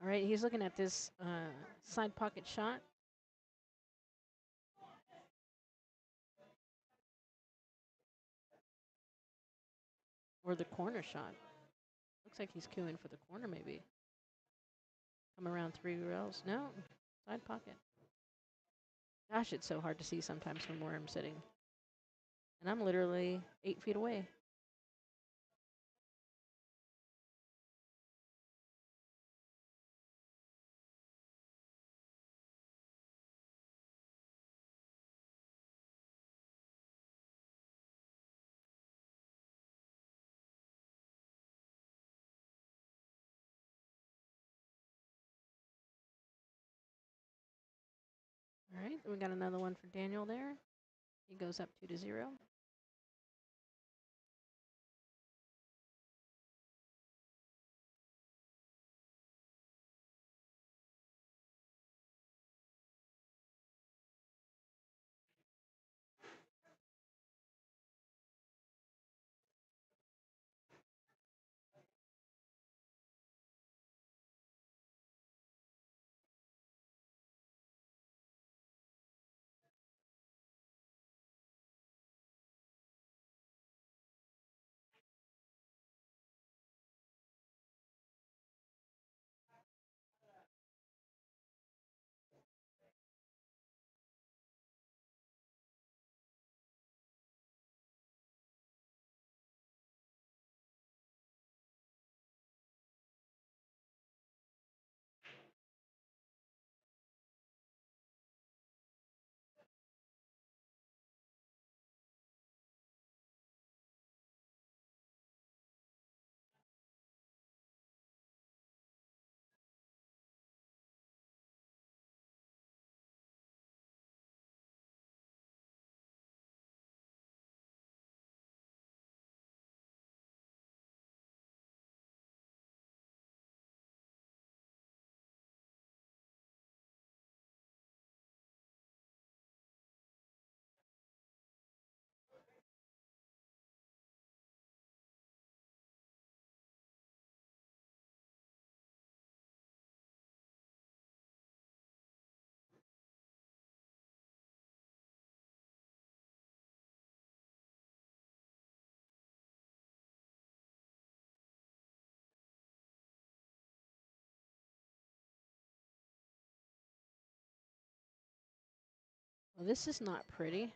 All right, he's looking at this side pocket shot. Or the corner shot. Looks like he's queuing for the corner, maybe. Come around 3 rails. No, side pocket. Gosh, it's so hard to see sometimes from where I'm sitting. And I'm literally 8 feet away. All right, we got another one for Daniel there. He goes up 2-0. Well, this is not pretty.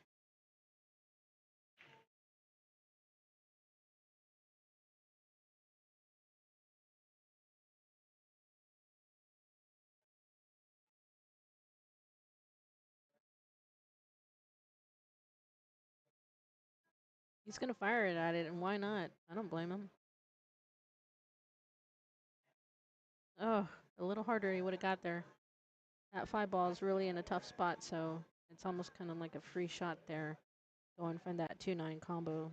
He's going to fire it at it, and why not? I don't blame him. Oh, a little harder he would have got there. That 5 ball is really in a tough spot, so it's almost kind of like a free shot there going from that 2-9 combo.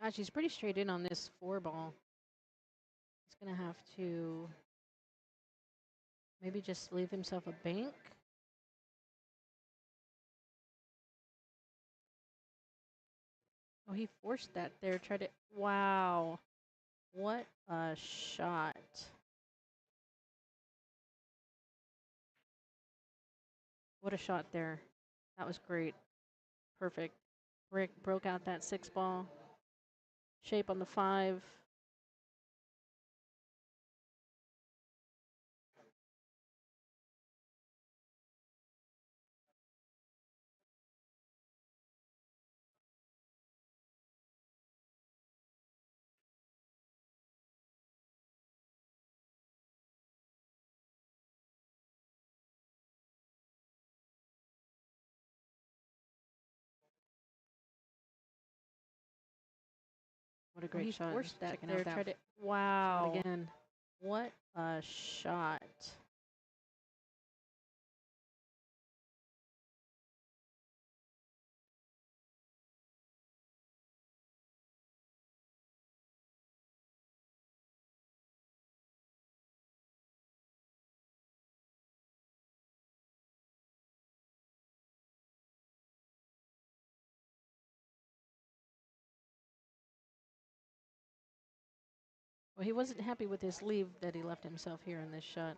Gosh, he's pretty straight in on this 4 ball. He's going to have to maybe just leave himself a bank. Oh, he forced that there. Tried to. Wow. What a shot. What a shot there. That was great. Perfect. Rick broke out that 6 ball. Shape on the 5. What a great shot. Forced that there. Tried to. Wow. Shot again. What a shot. Well, he wasn't happy with his leave that he left himself here in this shot.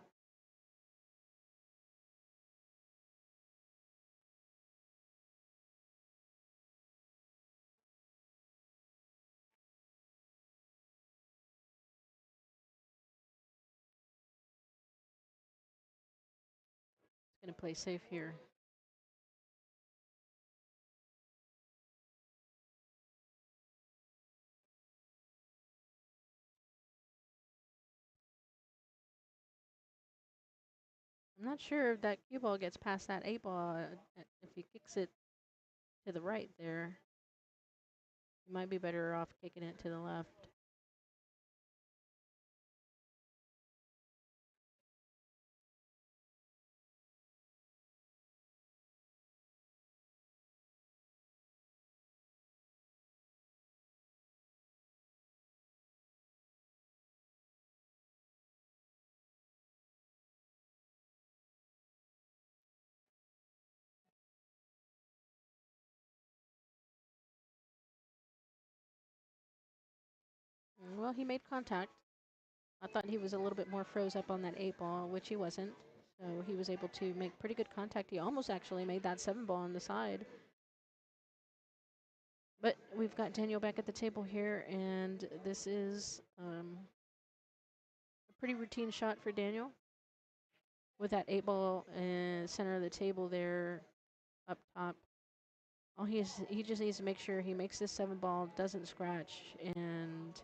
He's going to play safe here. I'm not sure if that cue ball gets past that 8 ball. If he kicks it to the right there, he might be better off kicking it to the left. Well, he made contact. I thought he was a little bit more froze up on that 8 ball, which he wasn't. So he was able to make pretty good contact. He almost actually made that 7 ball on the side. But we've got Daniel back at the table here, and this is a pretty routine shot for Daniel. With that 8 ball in center of the table there, up top. He just needs to make sure he makes this 7 ball, doesn't scratch, and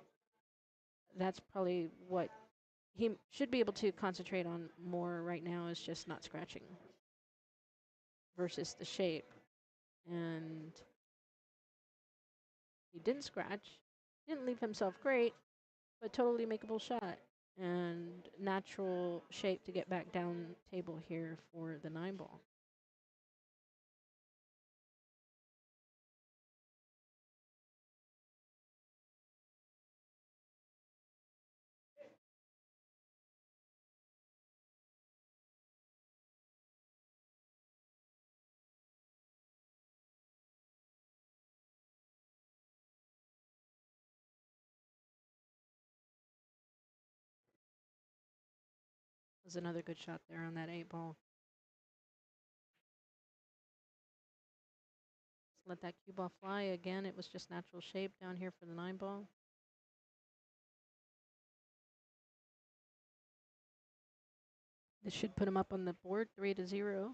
that's probably what he should be able to concentrate on more right now, is just not scratching versus the shape. And he didn't scratch, didn't leave himself great, but totally makeable shot and natural shape to get back down table here for the 9 ball. Was another good shot there on that 8 ball. Let that cue ball fly again. It was just natural shape down here for the 9 ball. This should put him up on the board 3-0.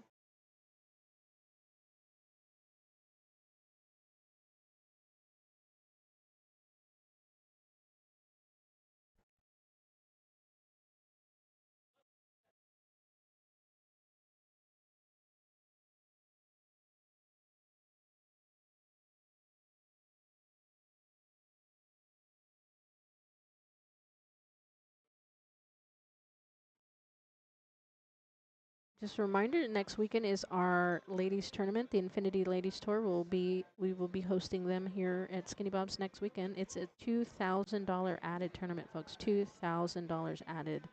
Just a reminder, next weekend is our ladies tournament, the Infinity Ladies Tour. We will be hosting them here at Skinny Bob's next weekend. It's a $2,000 added tournament, folks. $2,000 added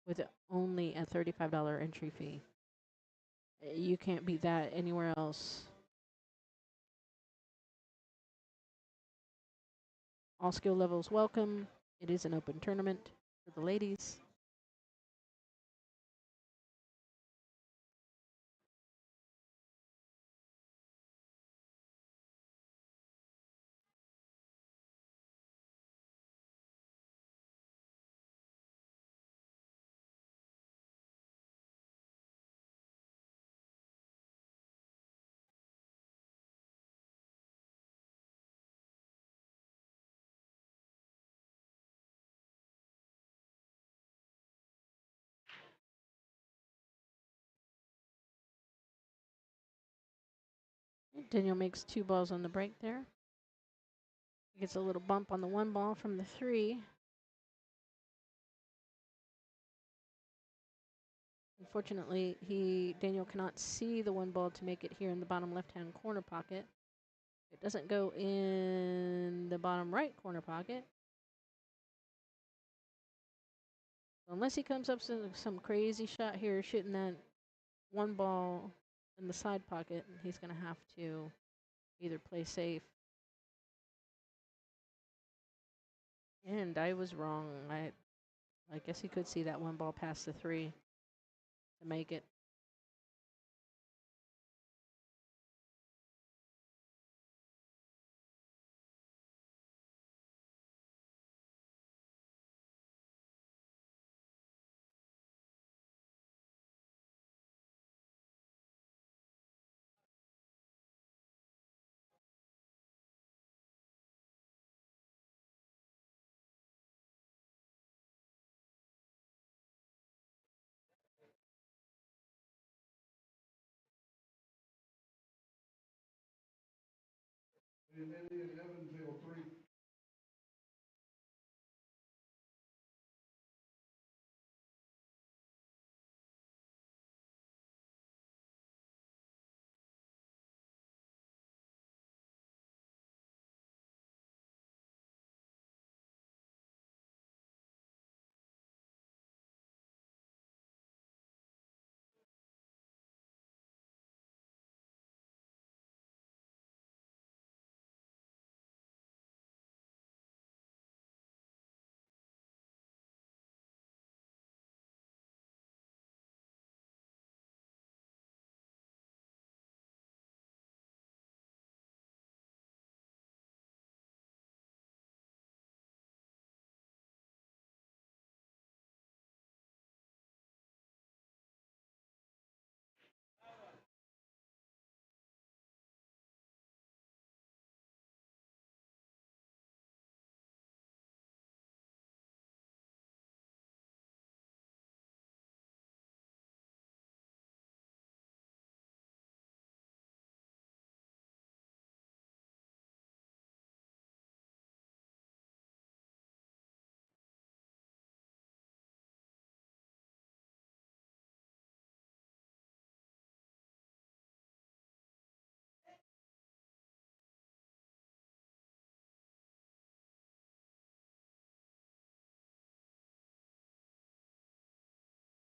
with only a $35 entry fee. You can't beat that anywhere else. All skill levels welcome. It is an open tournament for the ladies. Daniel makes 2 balls on the break there. Gets a little bump on the 1 ball from the 3. Unfortunately, Daniel cannot see the 1 ball to make it here in the bottom left-hand corner pocket. It doesn't go in the bottom right corner pocket. Unless he comes up to some crazy shot here, shooting that 1 ball in the side pocket, he's going to have to either play safe. And I was wrong. I guess he could see that 1 ball past the 3 to make it. And Indian Evansville 3.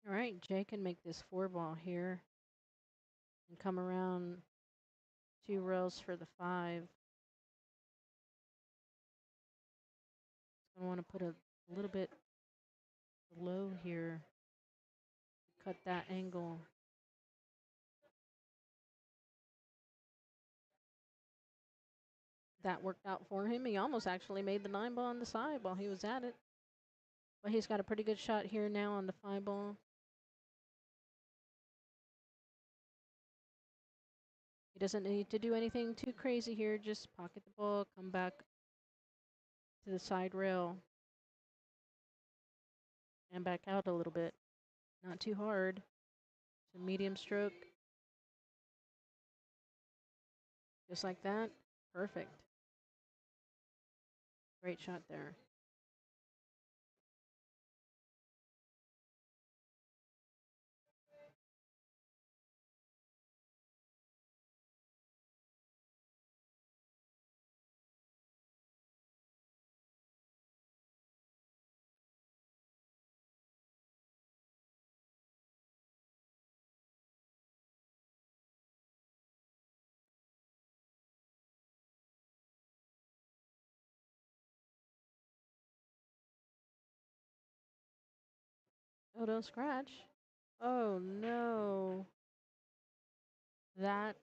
All right, Jay can make this 4 ball here and come around 2 rails for the 5. I want to put a little bit low here, cut that angle. That worked out for him. He almost actually made the 9 ball on the side while he was at it. But he's got a pretty good shot here now on the 5 ball. He doesn't need to do anything too crazy here. Just pocket the ball, come back to the side rail, and back out a little bit. Not too hard. It's a medium stroke. Just like that. Perfect. Great shot there. Oh, don't scratch. Oh, no. That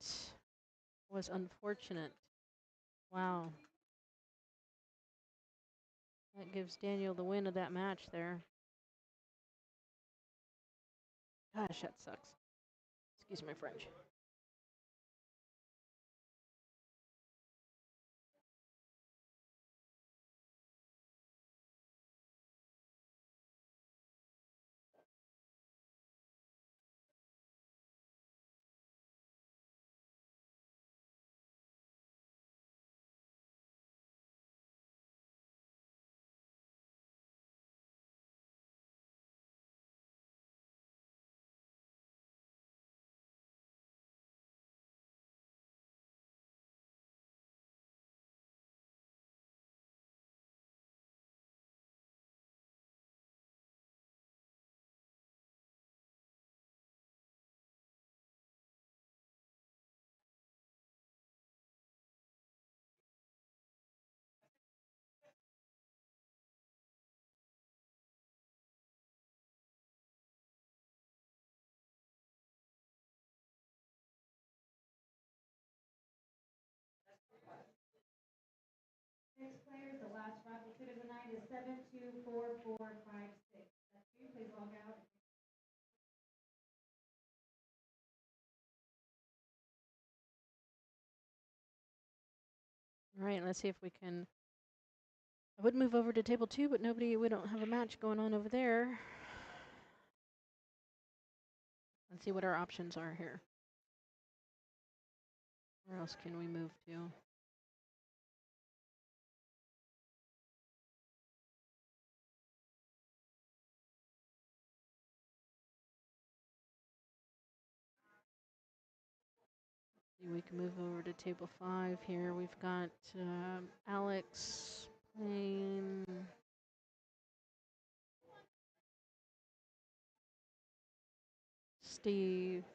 was unfortunate. Wow. That gives Daniel the win of that match there. Gosh, that sucks. Excuse my French. Next players, the last raffle ticket of the night is 724456. That's you. Please log out. All right, let's see if we can. I would move over to table 2, but we don't have a match going on over there. Let's see what our options are here. Where else can we move to? We can move over to table 5 here. We've got Alex playing Steve.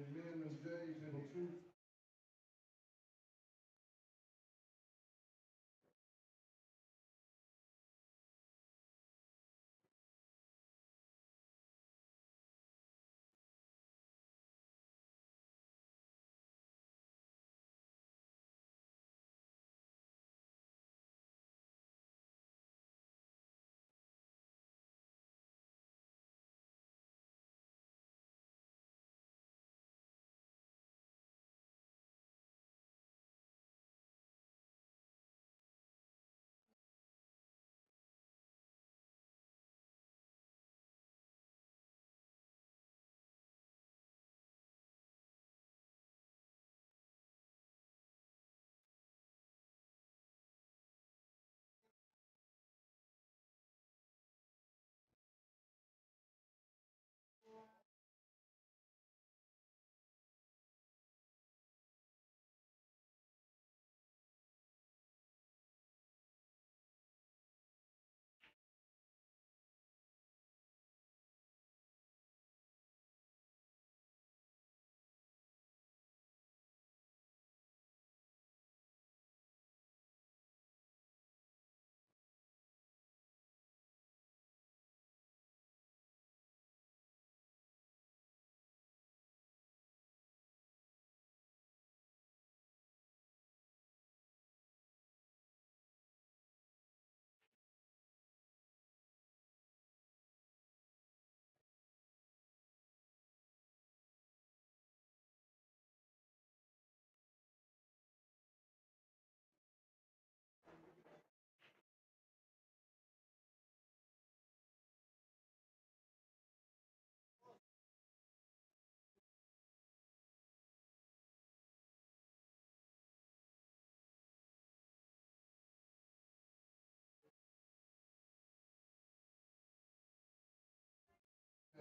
And men and J, table 2.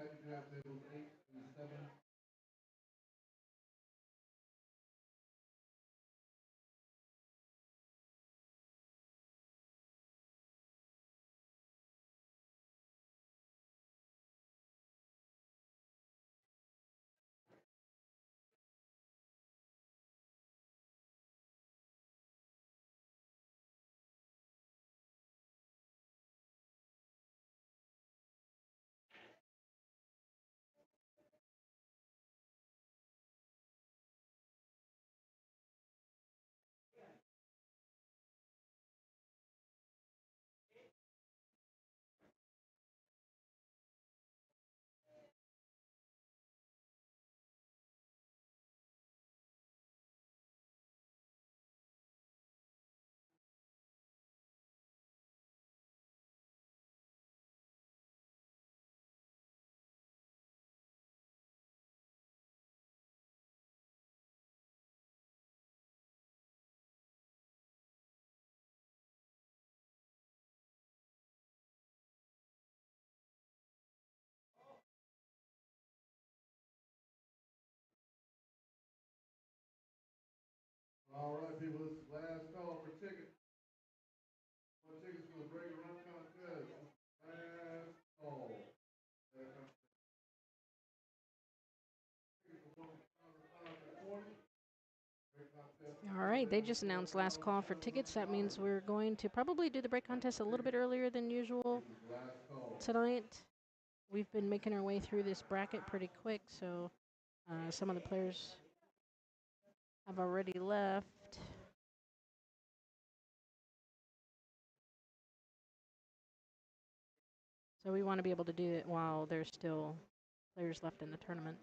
Handicap tables 8 and 7. All right, people, this is last call for tickets. For tickets for the break and run contest. Last call. All right, they just announced last call for tickets. That means we're going to probably do the break contest a little bit earlier than usual tonight. We've been making our way through this bracket pretty quick, so some of the players have already left. So we want to be able to do it while there's still players left in the tournament.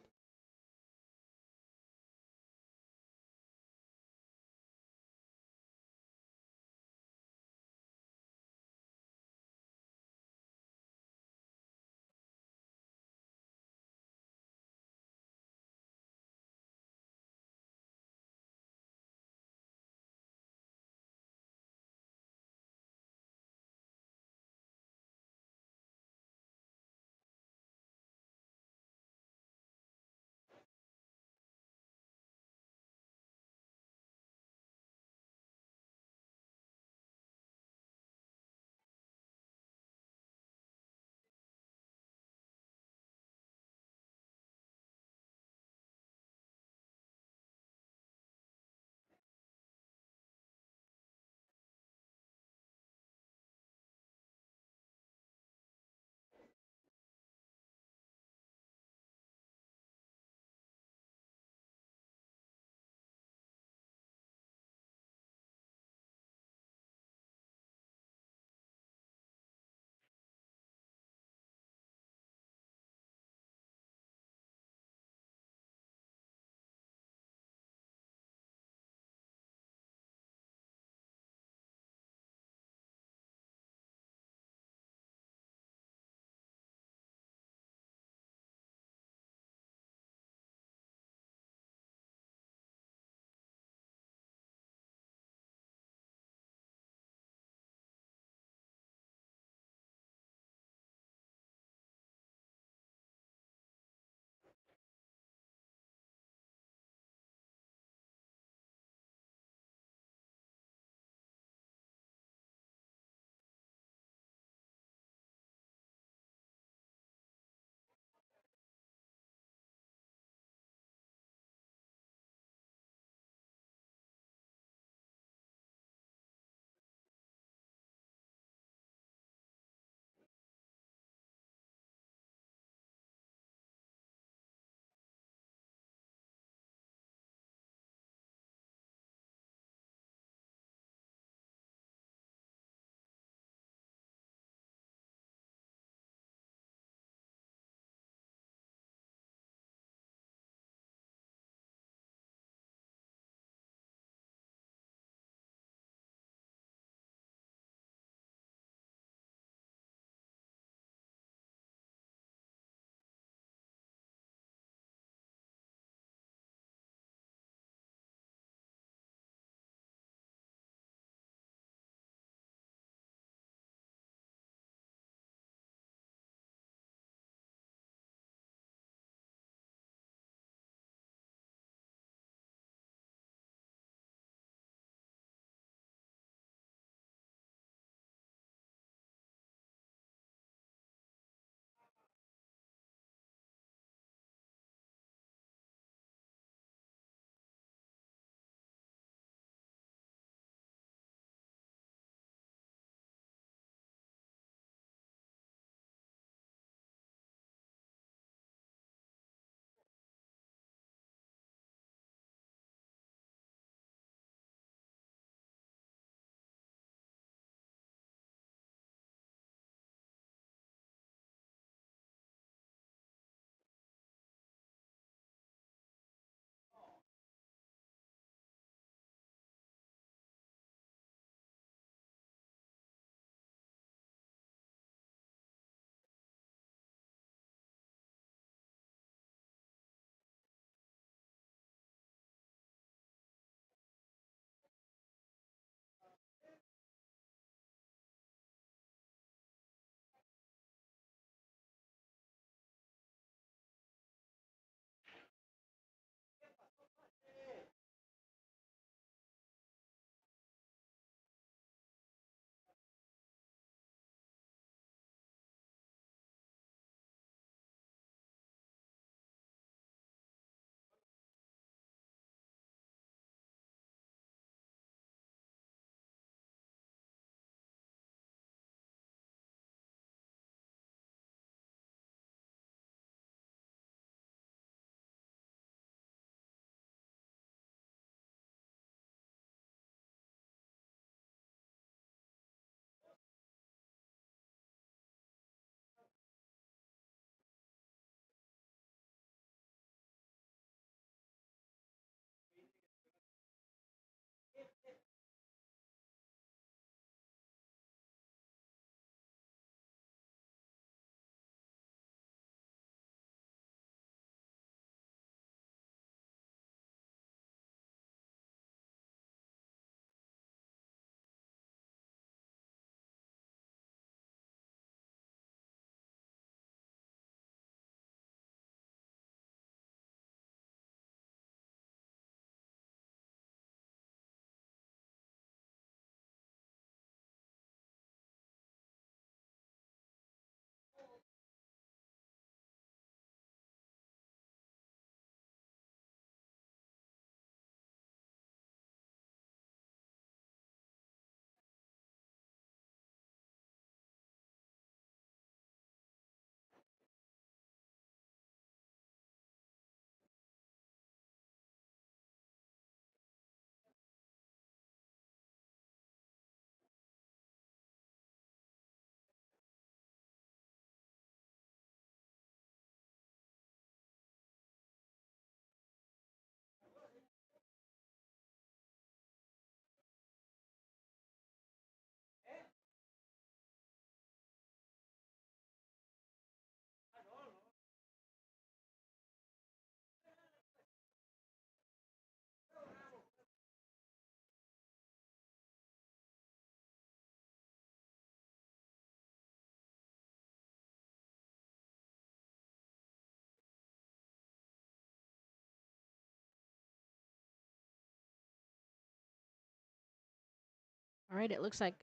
All right, it looks like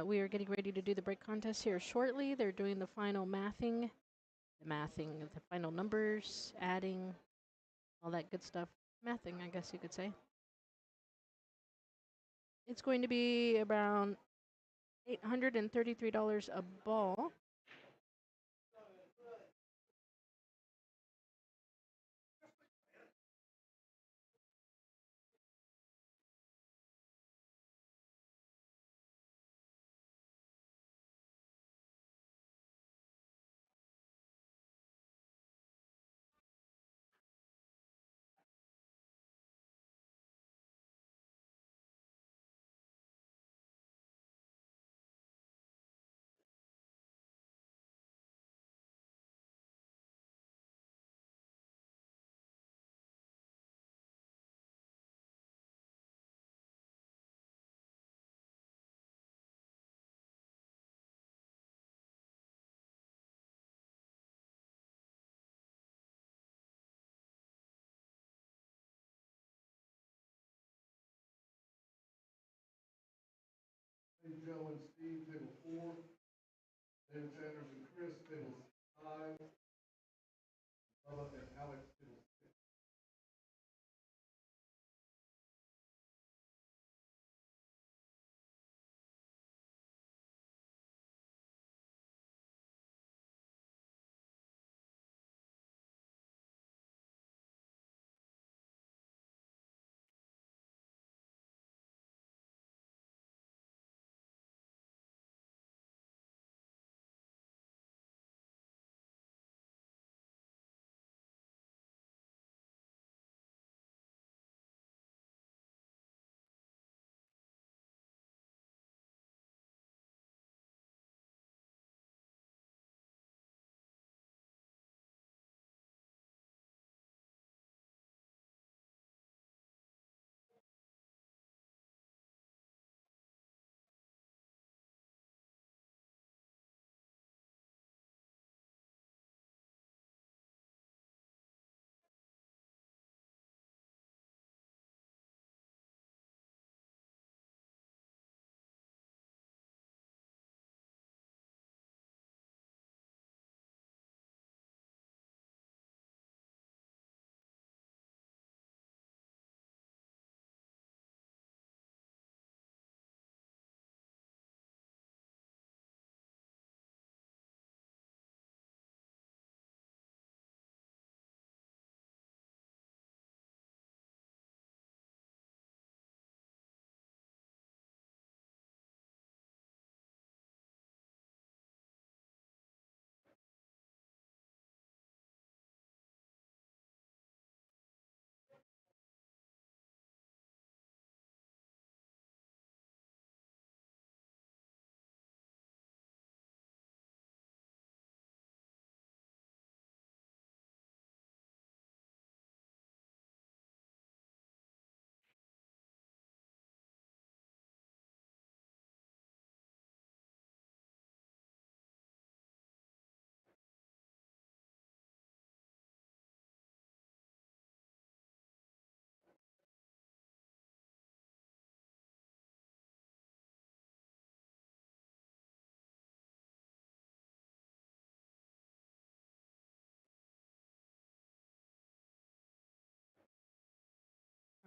we are getting ready to do the break contest here shortly. They're doing the final the final numbers, adding, all that good stuff. Mathing, I guess you could say. It's going to be around $833 a ball. Hey, Joe and Steve, table 4. David Sanders and Chris, table 5. Bubba and Alex, table 6.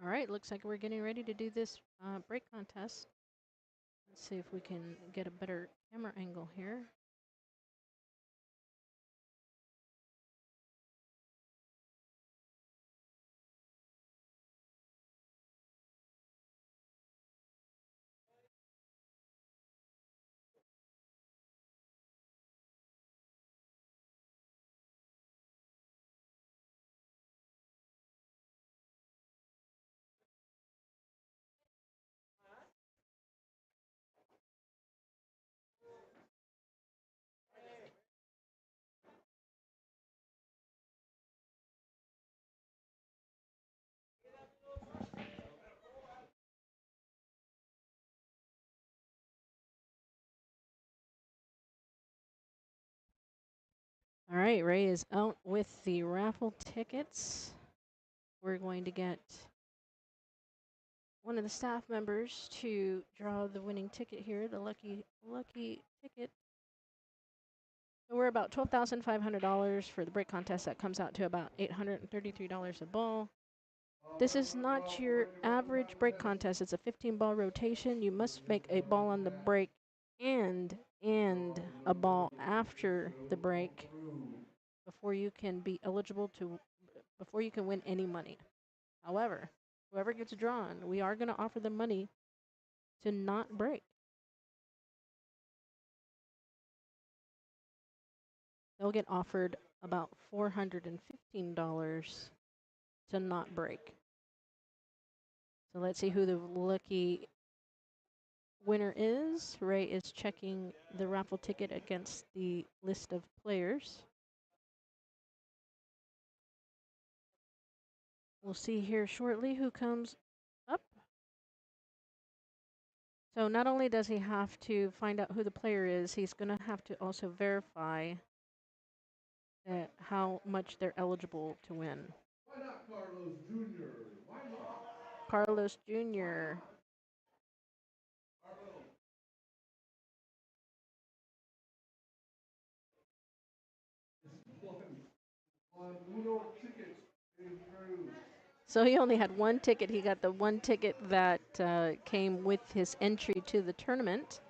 All right, looks like we're getting ready to do this break contest. Let's see if we can get a better camera angle here. All right, Ray is out with the raffle tickets. We're going to get one of the staff members to draw the winning ticket here, the lucky ticket. So we're about $12,500 for the break contest. That comes out to about $833 a ball. This is not your average break contest. It's a 15-ball rotation. You must make a ball on the break and a ball after the break before you can be eligible to, before you can win any money. However, whoever gets drawn, we are going to offer them money to not break. They'll get offered about $415 to not break. So let's see who the lucky winner is. Ray is checking the raffle ticket against the list of players. We'll see here shortly who comes up. So not only does he have to find out who the player is, he's going to have to also verify how much they're eligible to win. Why not Carlos Jr.? Why not? Carlos Jr. One Uno ticket came through. So he only had one ticket. He got the one ticket that came with his entry to the tournament.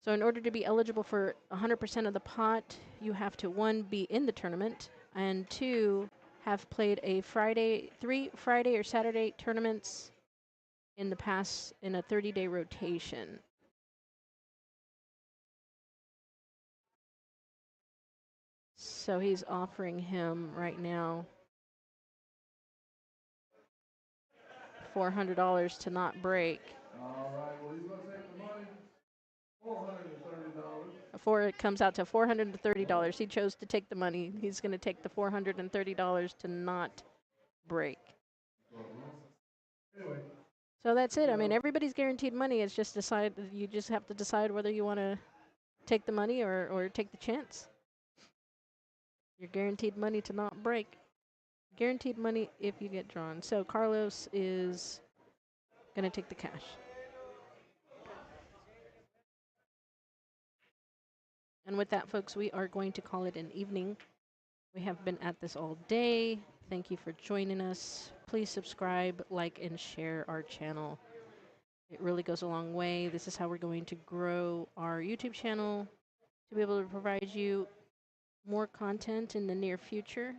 So in order to be eligible for 100% of the pot, you have to, 1, be in the tournament, and 2, have played a 3 Friday or Saturday tournaments in the past in a 30-day rotation. So he's offering him right now $400 to not break. All right, well, he's going to take the money. $430. Before it comes out to $430, he chose to take the money. He's going to take the $430 to not break. Anyway. So that's it. I mean, everybody's guaranteed money. It's just you just have to decide whether you want to take the money or take the chance. You're guaranteed money to not break. Guaranteed money if you get drawn. So Carlos is going to take the cash. And with that, folks, we are going to call it an evening. We have been at this all day. Thank you for joining us. Please subscribe, like, and share our channel. It really goes a long way. This is how we're going to grow our YouTube channel to be able to provide you more content in the near future.